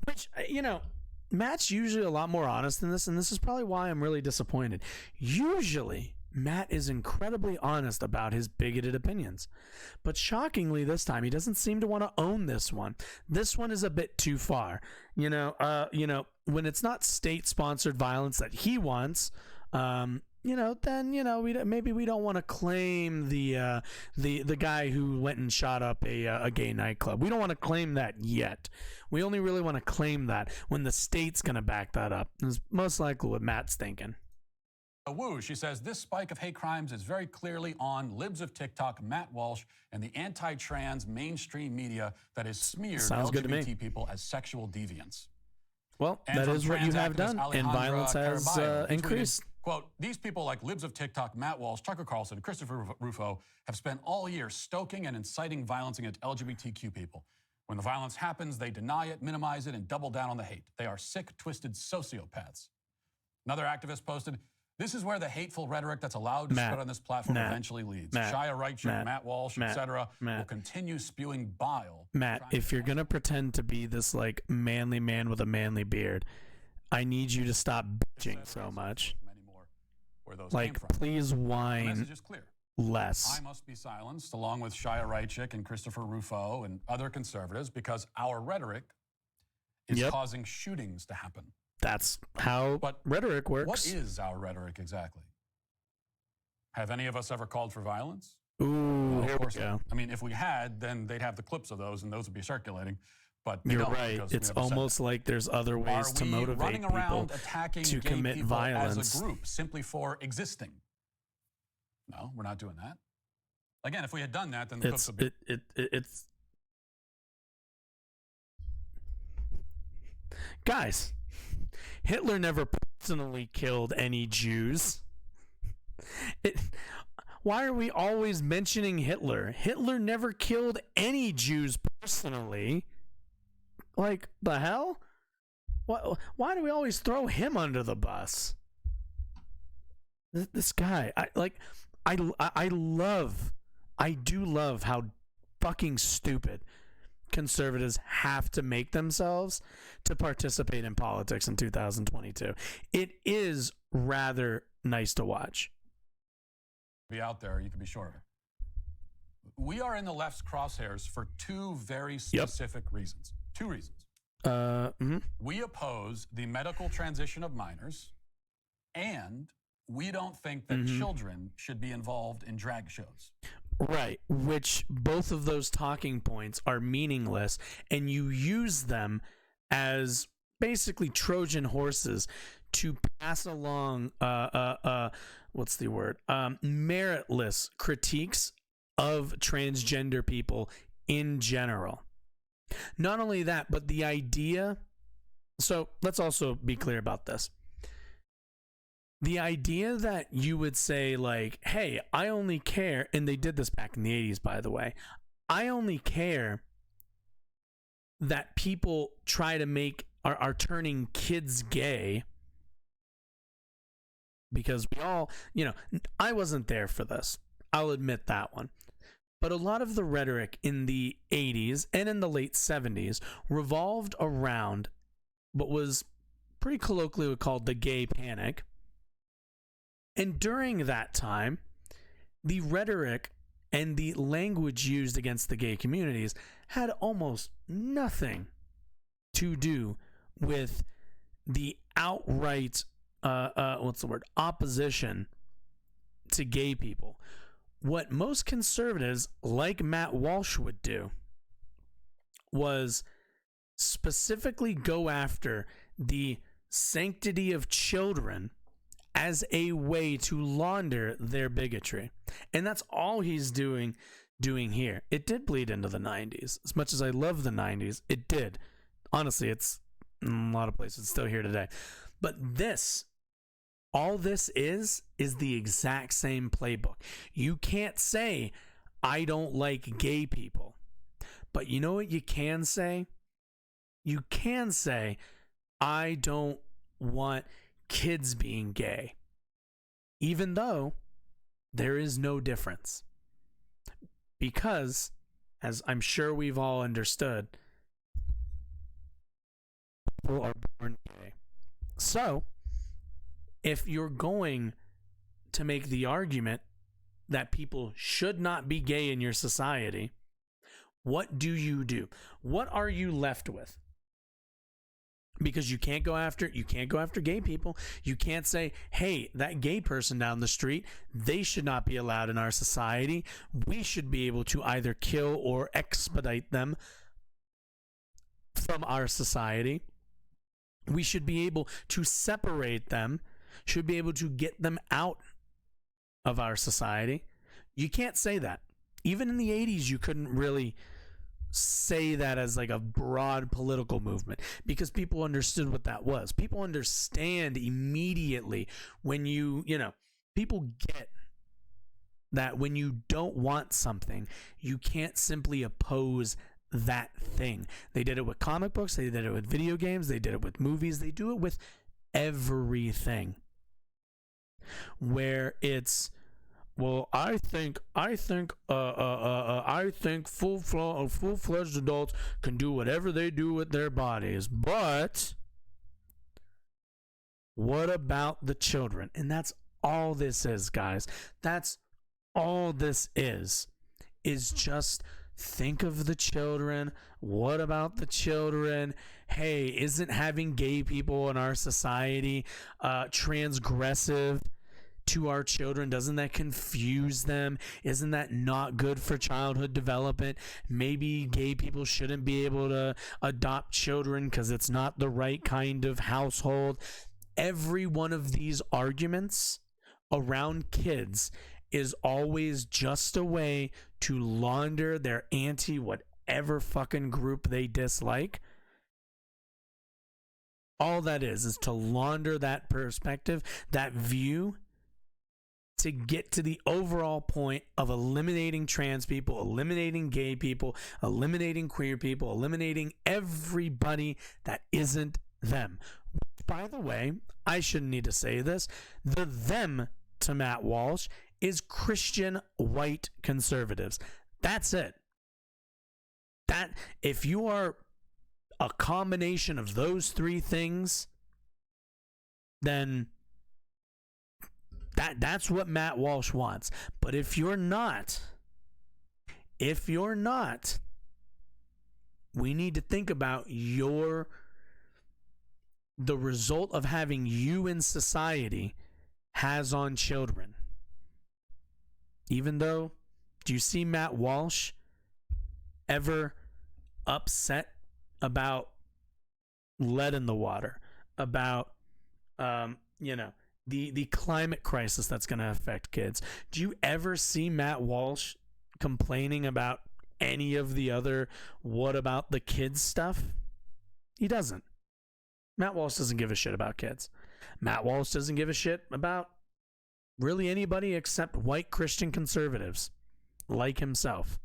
Which, you know, Matt's usually a lot more honest than this, and this is probably why I'm really disappointed. Usually, Matt is incredibly honest about his bigoted opinions. But shockingly, this time, he doesn't seem to want to own this one. This one is a bit too far. You know, when it's not state-sponsored violence that he wants, you know, then, you know, maybe we don't want to claim the guy who went and shot up a gay nightclub. We don't want to claim that yet. We only really want to claim that when the state's going to back that up. It's most likely what Matt's thinking.
Woo, she says this spike of hate crimes is very clearly on libs of TikTok, Matt Walsh, and the anti-trans mainstream media that has smeared LGBT people as sexual deviants.
Well, and that is what you have done, and violence has increased.
Quote, these people like libs of TikTok, Matt Walsh, Tucker Carlson, Christopher Rufo have spent all year stoking and inciting violence against LGBTQ people. When the violence happens, they deny it, minimize it, and double down on the hate. They are sick, twisted sociopaths. Another activist posted, this is where the hateful rhetoric that's allowed to spread on this platform eventually leads. Chaya Raichik, Matt Walsh, etc. will continue spewing bile.
Matt, if you're going to pretend to be this like manly man with a manly beard, I need you to stop bitching so much. Like, please whine less.
I must be silenced, along with Chaya Raichik and Christopher Rufo and other conservatives, because our rhetoric is causing shootings to happen.
That's how rhetoric works.
What is our rhetoric exactly? Have any of us ever called for violence?
Ooh, here we go.
I mean, if we had, then they'd have the clips of those, and those would be circulating. But
you're right. It's almost like there's other ways to motivate people to commit violence
as a group simply for existing. No, we're not doing that. Again, if we had done that, then the clips would be.
It's guys. Hitler never personally killed any Jews. Why are we always mentioning Hitler? Hitler never killed any Jews personally. Like, the hell? Why do we always throw him under the bus? This guy, I do love how fucking stupid conservatives have to make themselves to participate in politics in 2022. It is rather nice to watch.
Be out there, you can be sure of it. We are in the left's crosshairs for two very specific reasons. Two reasons. We oppose the medical transition of minors, and we don't think that children should be involved in drag shows.
Right, which both of those talking points are meaningless, and you use them as basically Trojan horses to pass along meritless critiques of transgender people in general. Not only that, but the idea, so let's also be clear about this. The idea that you would say, like, hey, I only care, and they did this back in the 80s, by the way, I only care that people try to are turning kids gay, because we all, I wasn't there for this. I'll admit that one. But a lot of the rhetoric in the 80s and in the late 70s revolved around what was pretty colloquially called the gay panic. And during that time, the rhetoric and the language used against the gay communities had almost nothing to do with the outright, opposition to gay people. What most conservatives like Matt Walsh would do was specifically go after the sanctity of children as a way to launder their bigotry. And that's all he's doing here. It did bleed into the 90s. As much as I love the 90s, it did. Honestly, it's in a lot of places still here today. But all this is the exact same playbook. You can't say, I don't like gay people. But you know what you can say? You can say, I don't want kids being gay. Even though there is no difference. Because, as I'm sure we've all understood, people are born gay. So, if you're going to make the argument that people should not be gay in your society, what do? What are you left with? Because you can't go after gay people. You can't say, hey, that gay person down the street, they should not be allowed in our society. We should be able to either kill or expedite them from our society. We should be able to separate them, should be able to get them out of our society. You can't say that. Even in the 80s, you couldn't really say that as like a broad political movement because people understood what that was. People understand immediately when people get that when you don't want something, you can't simply oppose that thing. They did it with comic books, they did it with video games, they did it with movies, they do it with everything. Where it's, well, I think full-fledged adults can do whatever they do with their bodies, but what about the children? And that's all this is, guys. That's all this is just think of the children. What about the children? Hey, isn't having gay people in our society transgressive to our children? Doesn't that confuse them? Isn't that not good for childhood development? Maybe gay people shouldn't be able to adopt children because it's not the right kind of household. Every one of these arguments around kids is always just a way to launder their anti-whatever fucking group they dislike. All that is to launder that perspective, that view, to get to the overall point of eliminating trans people, eliminating gay people, eliminating queer people, eliminating everybody that isn't them. By the way, I shouldn't need to say this. The them to Matt Walsh is Christian white conservatives. That's it. That if you are a combination of those three things, then that's what Matt Walsh wants. But if you're not, we need to think about the result of having you in society has on children. Even though, do you see Matt Walsh ever upset about lead in the water, about the climate crisis that's going to affect kids? Do you ever see Matt Walsh complaining about any of the other what about the kids stuff? He doesn't. Matt Walsh doesn't give a shit about kids. Matt Walsh doesn't give a shit about really anybody except white Christian conservatives like himself.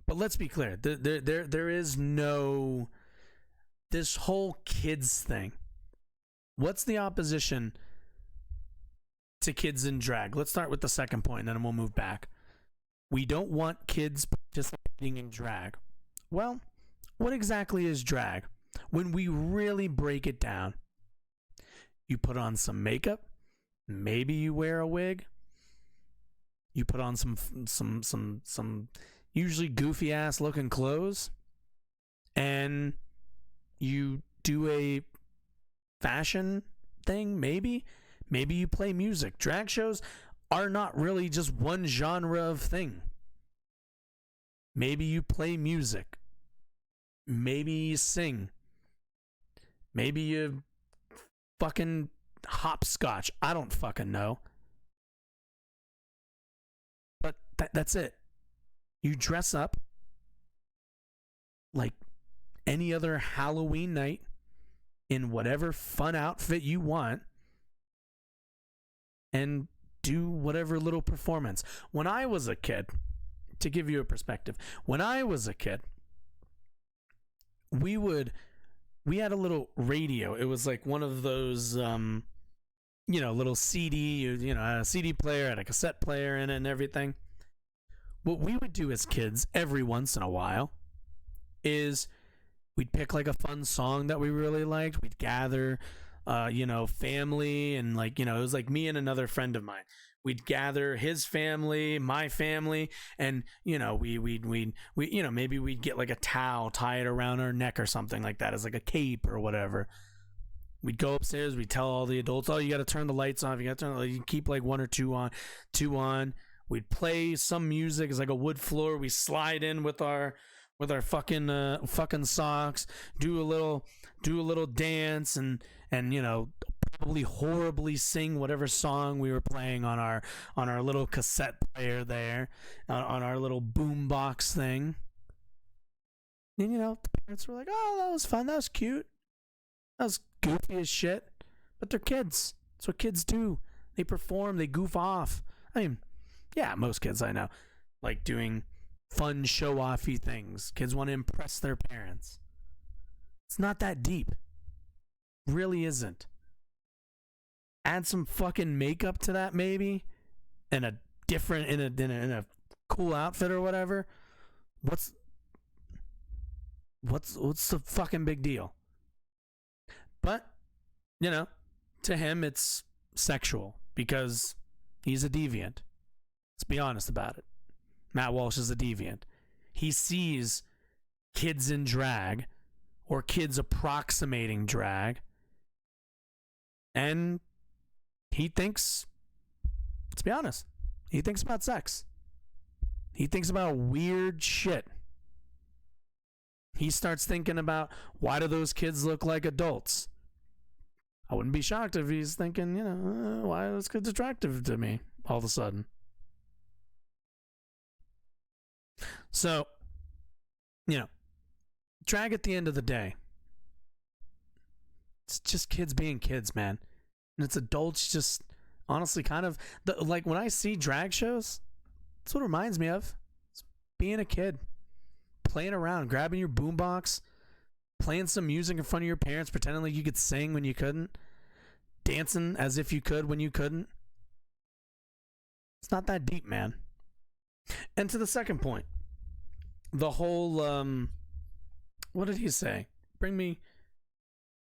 But let's be clear, there is no, this whole kids thing. What's the opposition to kids in drag? Let's start with the second point, and then we'll move back. We don't want kids participating in drag. Well, what exactly is drag? When we really break it down, you put on some makeup, maybe you wear a wig, you put on some usually goofy ass looking clothes, and you do a fashion thing, maybe you play music. Drag shows are not really just one genre of thing. Maybe you play music, maybe you sing, maybe you fucking hopscotch. I don't fucking know. But that's it. You dress up like any other Halloween night in whatever fun outfit you want and do whatever little performance. When I was a kid, to give you a perspective, when I was a kid, we had a little radio. It was like one of those little CD, a CD player, had a cassette player in it and everything. What we would do as kids every once in a while is we'd pick like a fun song that we really liked. We'd gather, family, and it was like me and another friend of mine. We'd gather his family, my family, and we'd maybe we'd get like a towel, tie it around our neck or something like that as like a cape or whatever. We'd go upstairs. We'd tell all the adults, "Oh, you got to turn the lights off. You got to you keep like one or two on." We'd play some music. It's like a wood floor. We slide in with our fucking socks. Do a little dance and probably horribly sing whatever song we were playing on our little cassette player there, on our little boom box thing. And the parents were like, "Oh, that was fun. That was cute. That was goofy as shit." But they're kids. That's what kids do. They perform. They goof off. I mean, yeah, most kids I know like doing fun show-offy things. Kids want to impress their parents. It's not that deep. Really isn't. Add some fucking makeup to that maybe, and a different in a cool outfit or whatever. What's the fucking big deal? But to him it's sexual because he's a deviant. Let's be honest about it. Matt Walsh is a deviant. He sees kids in drag or kids approximating drag, and he thinks, let's be honest, he thinks about sex. He thinks about weird shit. He starts thinking about, why do those kids look like adults? I wouldn't be shocked if he's thinking, why are those kids attractive to me all of a sudden? So, drag at the end of the day, it's just kids being kids, man. And it's adults just honestly kind of, like when I see drag shows, that's what it reminds me of. It's being a kid, playing around, grabbing your boombox, playing some music in front of your parents, pretending like you could sing when you couldn't, dancing as if you could when you couldn't. It's not that deep, man. And to the second point, the whole, what did he say? Bring me,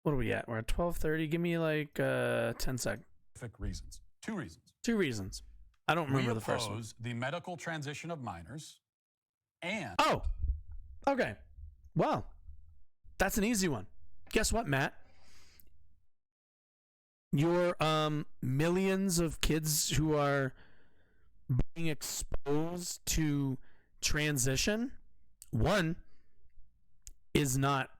what are we at? We're at 12:30. Give me like 10 seconds.
Reasons. Two reasons.
Two reasons. I don't remember the first one.
The medical transition of minors and...
Oh, okay. Well, that's an easy one. Guess what, Matt? Your millions of kids who are being exposed to transition, one is not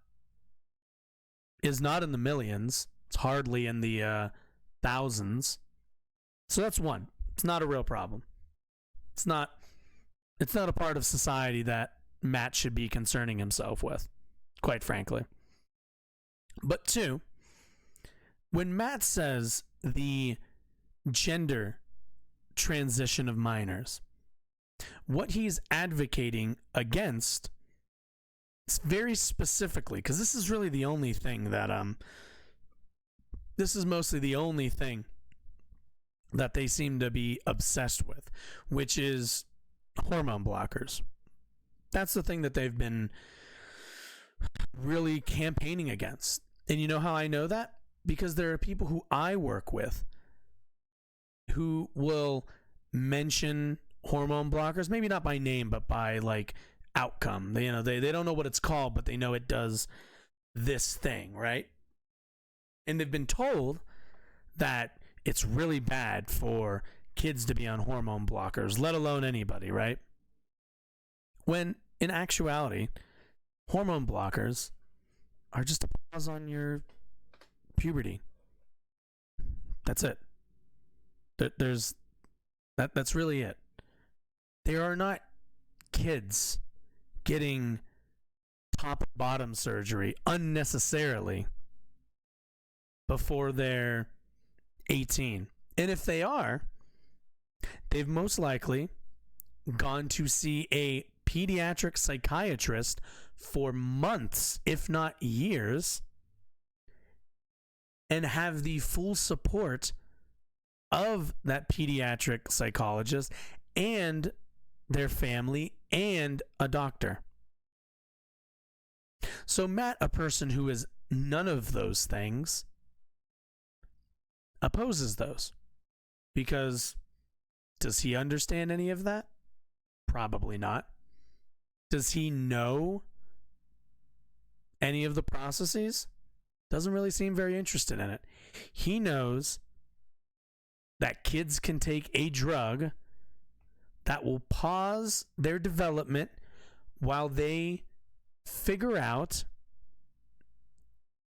in the millions. It's hardly in the thousands. So that's one. It's not a real problem. It's not a part of society that Matt should be concerning himself with, quite frankly. But two, when Matt says the gender transition of minors, what he's advocating against, very specifically, because this is really the only thing that this is mostly the only thing that they seem to be obsessed with, which is hormone blockers. That's the thing that they've been really campaigning against. And you know how I know that? Because there are people who I work with who will mention hormone blockers, maybe not by name, but by like outcome. They don't know what it's called, but they know it does this thing, right? And they've been told that it's really bad for kids to be on hormone blockers, let alone anybody, right? When in actuality, hormone blockers are just a pause on your puberty. That's it. That's really it. There are not kids getting top and bottom surgery unnecessarily before they're 18. And if they are, they've most likely gone to see a pediatric psychiatrist for months, if not years, and have the full support of that pediatric psychologist and their family and a doctor. So Matt, a person who is none of those things, opposes those. Because does he understand any of that? Probably not. Does he know any of the processes? Doesn't really seem very interested in it. He knows that kids can take a drug that will pause their development while they figure out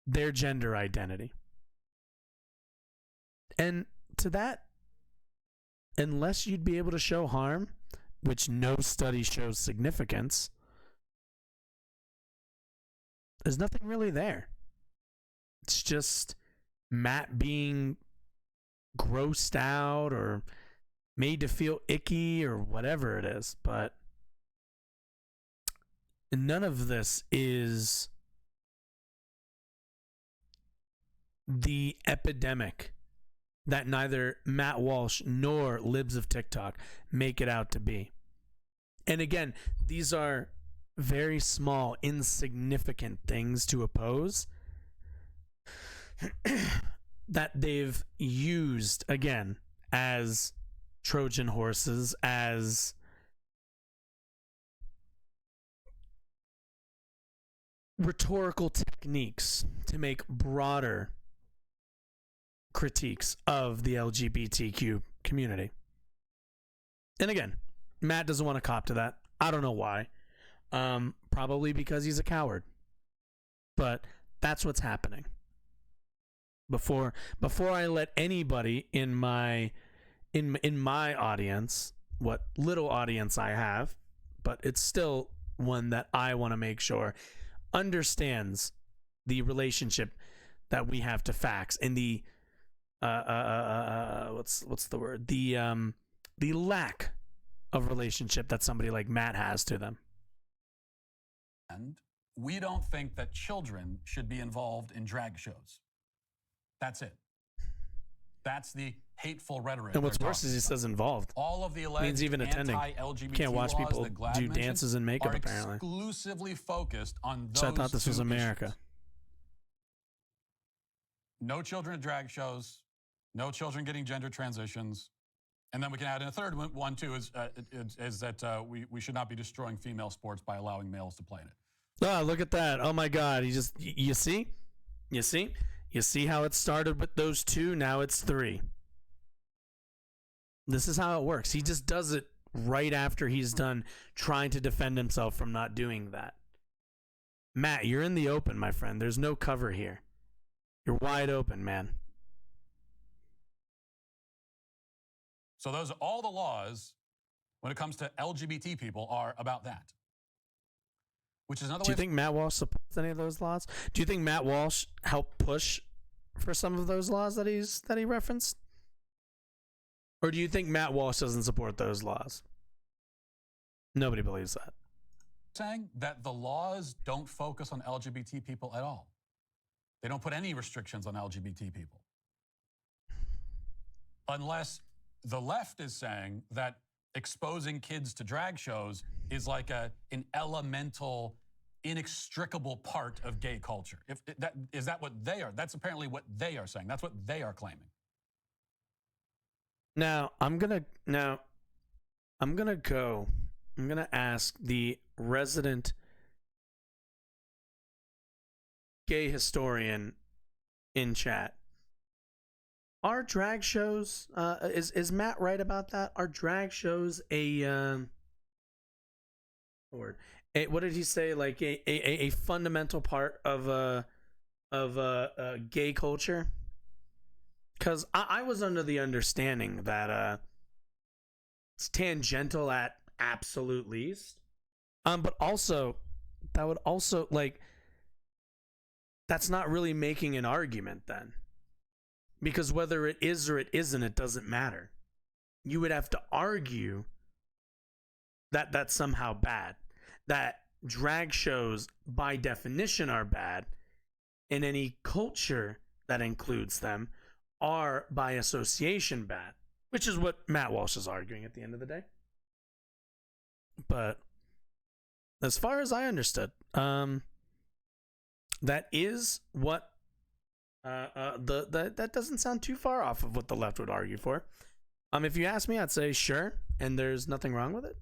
their gender identity. And to that, unless you'd be able to show harm, which no study shows significance, there's nothing really there. It's just Matt being grossed out or made to feel icky or whatever it is. But none of this is the epidemic that neither Matt Walsh nor Libs of TikTok make it out to be. And again, these are very small, insignificant things to oppose that they've used, again, as Trojan horses, as rhetorical techniques to make broader critiques of the LGBTQ community. And again, Matt doesn't want to cop to that. I don't know why. Probably because he's a coward. But that's what's happening. Before I let anybody in my audience, what little audience I have, but it's still one that I want to make sure understands the relationship that we have to facts and the what's the word? The lack of relationship that somebody like Matt has to them.
And we don't think that children should be involved in drag shows. That's it. That's the hateful rhetoric.
And what's worse is he says involved.
All of the alleged
means even attending.
anti-LGBT
Can't watch
laws
people
that Glad
do
mentioned
dances and makeup,
are
apparently.
exclusively focused on those
So I thought this was
two
America.
issues. No children at drag shows, no children getting gender transitions. And then we can add in a third one too, is that we should not be destroying female sports by allowing males to play in it.
Oh, look at that. Oh my God. You see? You see how it started with those two? Now it's three. This is how it works. He just does it right after he's done trying to defend himself from not doing that. Matt, you're in the open, my friend. There's no cover here. You're wide open, man.
So those are all the laws when it comes to LGBT people are about that. Which is another
Do you think Matt Walsh supports any of those laws? Do you think Matt Walsh helped push for some of those laws that he referenced? Or do you think Matt Walsh doesn't support those laws? Nobody believes that.
saying that the laws don't focus on LGBT people at all. They don't put any restrictions on LGBT people. Unless the left is saying that exposing kids to drag shows is like an elemental, inextricable part of gay culture. Is that what they are? That's apparently what they are saying. That's what they are claiming.
Now, I'm gonna ask the resident gay historian in chat. Are drag shows, is Matt right about that? Are drag shows what did he say? Like a fundamental part of gay culture? Because I was under the understanding that it's tangential at absolute least. But also, that would also, like, that's not really making an argument then. Because whether it is or it isn't, it doesn't matter. You would have to argue that that's somehow bad. That drag shows, by definition, are bad. And any culture that includes them are by association bad, which is what Matt Walsh is arguing at the end of the day. But as far as I understood, that is what that doesn't sound too far off of what the left would argue for. If you ask me, I'd say sure, and there's nothing wrong with it.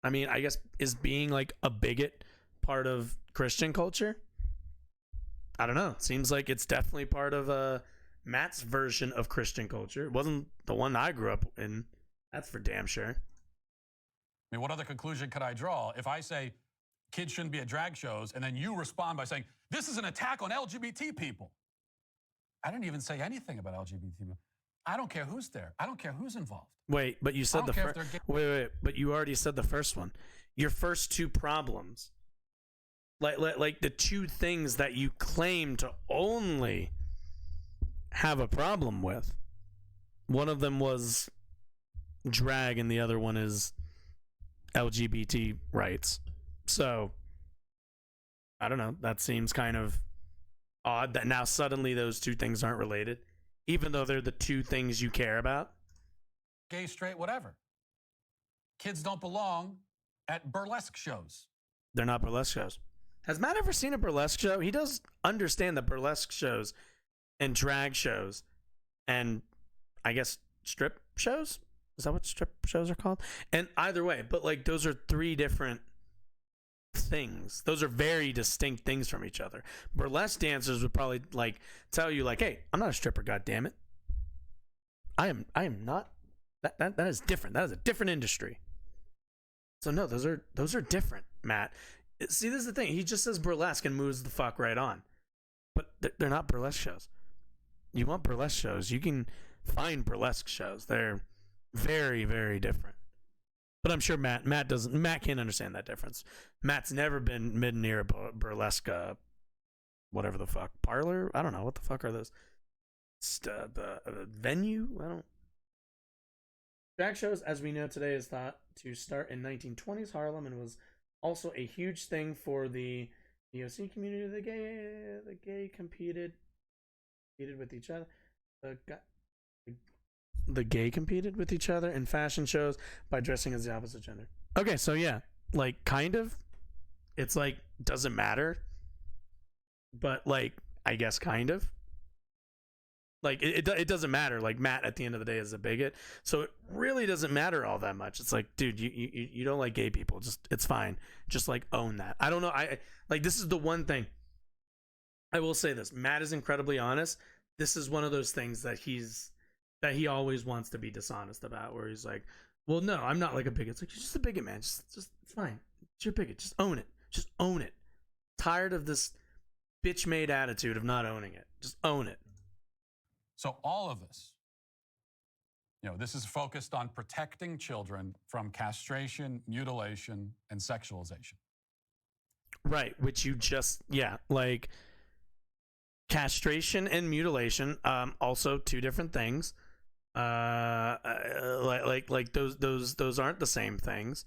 I mean, I guess, is being like a bigot part of Christian culture? I don't know. It seems like it's definitely part of Matt's version of Christian culture. It wasn't the one I grew up in. That's for damn sure.
I mean, what other conclusion could I draw if I say kids shouldn't be at drag shows and then you respond by saying, this is an attack on LGBT people? I didn't even say anything about LGBT people. I don't care who's there. I don't care who's involved.
Wait, but you said the first. Wait, but you already said the first one. Your first two problems, like the two things that you claim to only have a problem with. One of them was drag, and the other one is LGBT rights. So I don't know. That seems kind of odd that now suddenly those two things aren't related, even though they're the two things you care about.
Gay, straight, whatever. Kids don't belong at burlesque shows.
They're not burlesque shows. Has Matt ever seen a burlesque show? He does understand that burlesque shows and drag shows and I guess strip shows? Is that what strip shows are called? And either way, but like those are three different things. Those are very distinct things from each other. Burlesque dancers would probably like tell you like, "Hey, I'm not a stripper, goddammit. I am not. That is different. That is a different industry." So no, those are different, Matt. See, this is the thing. He just says burlesque and moves the fuck right on. But they're not burlesque shows. You want burlesque shows, you can find burlesque shows. They're very, very different. But I'm sure Matt can't understand that difference. Matt's never been mid near a burlesque, whatever the fuck, parlor. I don't know what the fuck are those. The venue. I don't. Drag shows, as we know today, is thought to start in 1920s Harlem and was also a huge thing for the DOC community. The gay competed with each other. The gay competed with each other in fashion shows by dressing as the opposite gender. Okay, so yeah, like kind of, it's like doesn't matter, but like I guess kind of. Like it doesn't matter. Like Matt at the end of the day is a bigot, so it really doesn't matter all that much. It's like, dude, you don't like gay people. Just it's fine. Just like own that. I don't know. I like this is the one thing. I will say this. Matt is incredibly honest. This is one of those things that he always wants to be dishonest about, where he's like, well, no, I'm not like a bigot. It's like, you're just a bigot, man. Just it's fine. It's your bigot. Just own it. Just own it. Tired of this bitch-made attitude of not owning it. Just own it.
So all of this, this is focused on protecting children from castration, mutilation, and sexualization.
Right, which you just, like castration and mutilation, also two different things. Like those aren't the same things.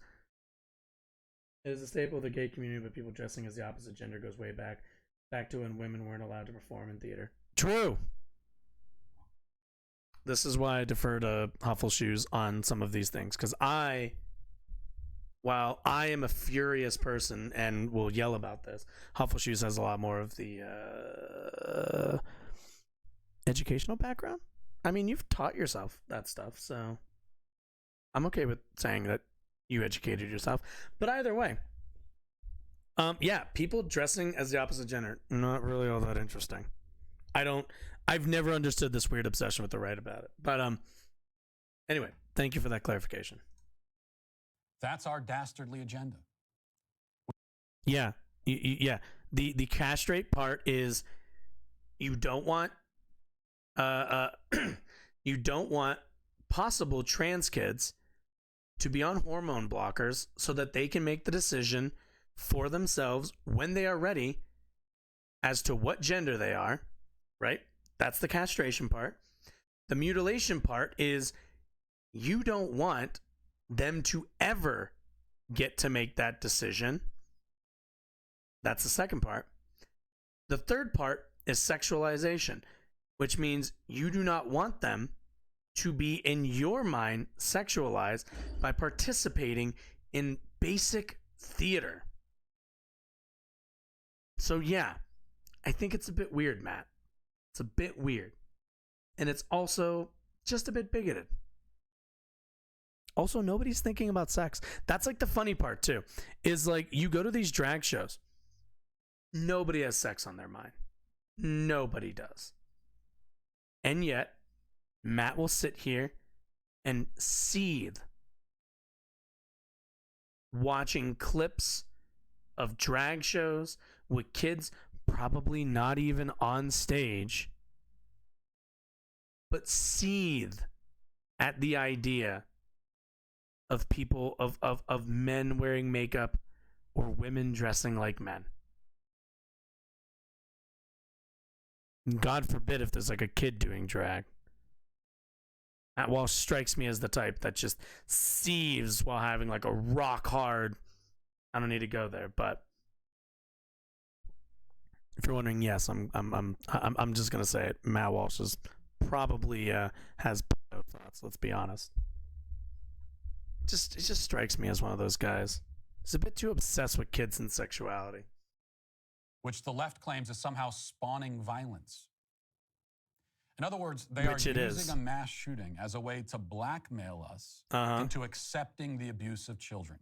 It is a staple of the gay community, but people dressing as the opposite gender goes way back to when women weren't allowed to perform in theater. True. This is why I defer to Huffle Shoes on some of these things, because while I am a furious person and will yell about this, Huffle Shoes has a lot more of the educational background. I mean, you've taught yourself that stuff, so I'm okay with saying that you educated yourself. But either way, people dressing as the opposite gender, not really all that interesting. I've never understood this weird obsession with the right about it. But anyway, thank you for that clarification.
That's our dastardly agenda.
Yeah. The castrate part is you don't want possible trans kids to be on hormone blockers so that they can make the decision for themselves when they are ready as to what gender they are, right? That's the castration part. The mutilation part is you don't want them to ever get to make that decision. That's the second part. The third part is sexualization. which means you do not want them to be, in your mind, sexualized by participating in basic theater. So yeah, I think it's a bit weird, Matt. It's a bit weird. And it's also just a bit bigoted. Also, nobody's thinking about sex. That's like the funny part too, is like you go to these drag shows. Nobody has sex on their mind. Nobody does. And yet, Matt will sit here and seethe watching clips of drag shows with kids probably not even on stage, but seethe at the idea of people, of men wearing makeup or women dressing like men. God forbid if there's like a kid doing drag. Matt Walsh strikes me as the type that just seethes while having like a rock hard. I don't need to go there, but if you're wondering, yes, I'm just gonna say it. Matt Walsh is probably has no thoughts. Let's be honest. It just strikes me as one of those guys. He's a bit too obsessed with kids and sexuality,
which the left claims is somehow spawning violence. In other words, they are using a mass shooting as a way to blackmail us into accepting the abuse of children.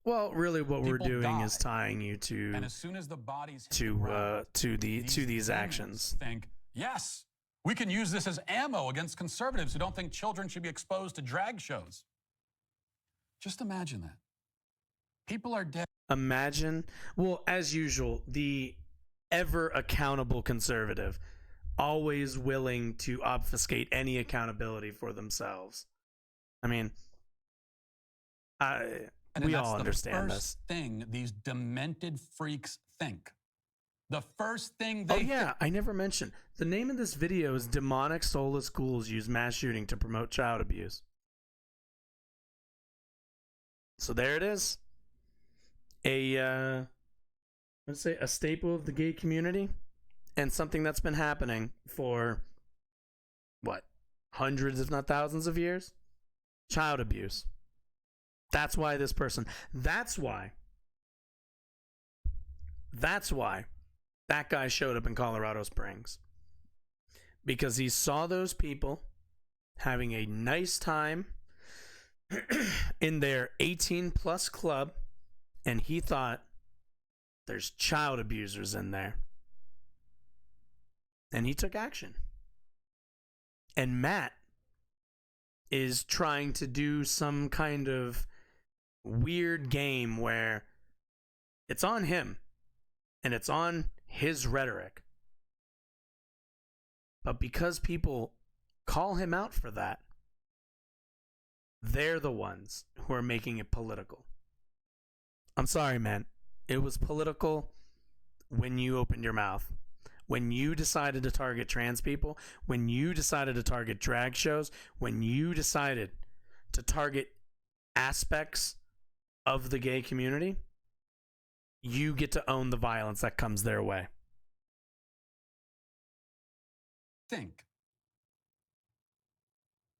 Well, really, what we're doing is tying you to,
and as soon as the bodies hit the ground,
to these actions.
Think, yes, we can use this as ammo against conservatives who don't think children should be exposed to drag shows. Just imagine that. People are dead.
Imagine, well, as usual, the ever accountable conservative, always willing to obfuscate any accountability for themselves. I mean, we all understand this.
The first thing these demented freaks think. The first thing they
think. I never mentioned. The name of this video is Demonic Soulless Ghouls Use Mass Shooting to Promote Child Abuse. So there it is. Let's say a staple of the gay community, and something that's been happening for what, hundreds if not thousands of years. Child abuse. That's why that's why that guy showed up in Colorado Springs, because he saw those people having a nice time in their 18 plus club, and he thought there's child abusers in there, and he took action. And Matt is trying to do some kind of weird game where it's on him and it's on his rhetoric, but because people call him out for that, they're the ones who are making it political. I'm sorry, man. It was political when you opened your mouth. When you decided to target trans people, when you decided to target drag shows, when you decided to target aspects of the gay community, you get to own the violence that comes their way.
Think.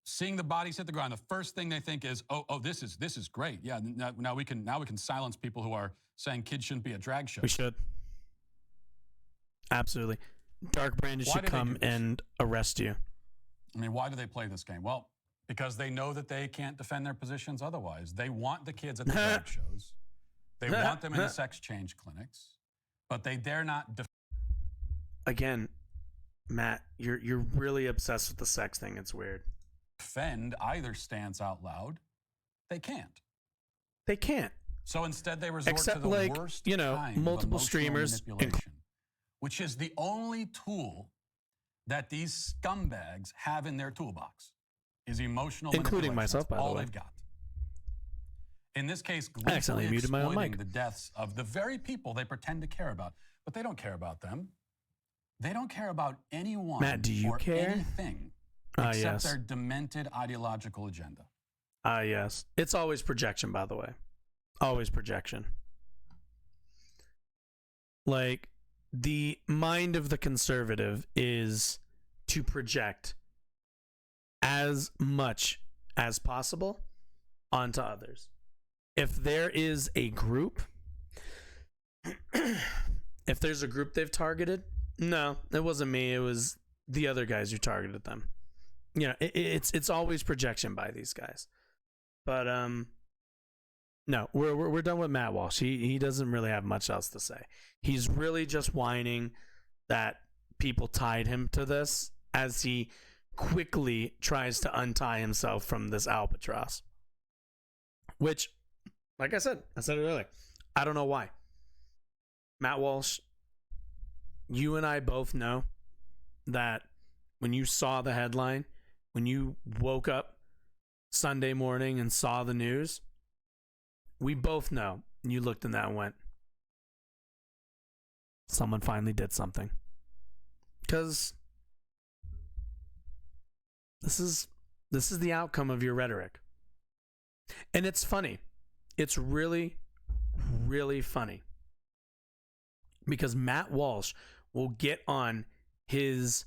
Seeing the bodies hit the ground, the first thing they think is, oh, this is great. Yeah, now we can silence people who are saying kids shouldn't be at drag shows.
We should. Absolutely. Dark Branded should come and arrest you.
I mean, why do they play this game? Well, because they know that they can't defend their positions otherwise. They want the kids at the drag shows. They want them in the sex change clinics, but they dare not
Again, Matt, you're really obsessed with the sex thing. It's weird.
Defend either stance out loud. They can't.
They can't.
So instead they resort
Except
to the
like,
worst
multiple streamers,
which is the only tool that these scumbags have in their toolbox, is emotional manipulation.
Including myself, by the way.
All they've got. In this case,
I accidentally muted my own mic.
Exploiting the deaths of the very people they pretend to care about, but they don't care about them. They don't care about anyone.
Matt, do you
or
care?
Anything except
yes.
their demented ideological agenda.
Yes. It's always projection, by the way. Always projection. Like, the mind of the conservative is to project as much as possible onto others. If there is a group, if there's a group they've targeted, no, it wasn't me. It was the other guys who targeted them. You know, it's always projection by these guys. But no, we're done with Matt Walsh. He doesn't really have much else to say. He's really just whining that people tied him to this as he quickly tries to untie himself from this albatross. Which, like I said it earlier, I don't know why. Matt Walsh, you and I both know that when you saw the headline, when you woke up Sunday morning and saw the news, we both know. You looked in that and went, someone finally did something. Because this is the outcome of your rhetoric. And it's funny. It's really, really funny. Because Matt Walsh will get on his,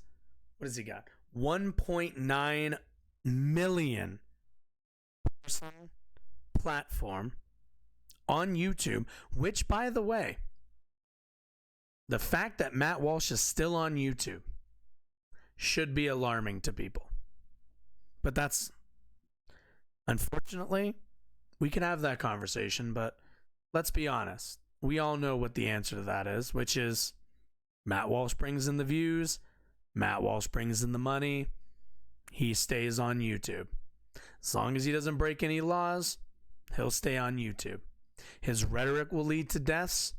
what has he got? 1.9 million person platform on YouTube, which, by the way, the fact that Matt Walsh is still on YouTube should be alarming to people. But that's, unfortunately, we can have that conversation, but let's be honest. We all know what the answer to that is, which is Matt Walsh brings in the views, Matt Walsh brings in the money, he stays on YouTube. As long as he doesn't break any laws, he'll stay on YouTube. His rhetoric will lead to deaths,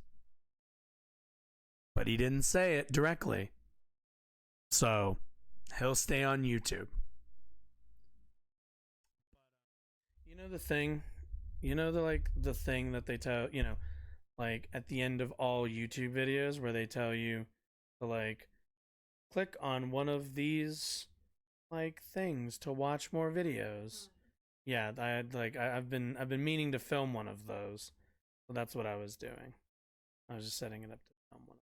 but he didn't say it directly. So he'll stay on YouTube. You know the thing? You know the thing that they tell, you know, like at the end of all YouTube videos where they tell you to like click on one of these like things to watch more videos. Yeah, I've been meaning to film one of those. So that's what I was doing. I was just setting it up to film one.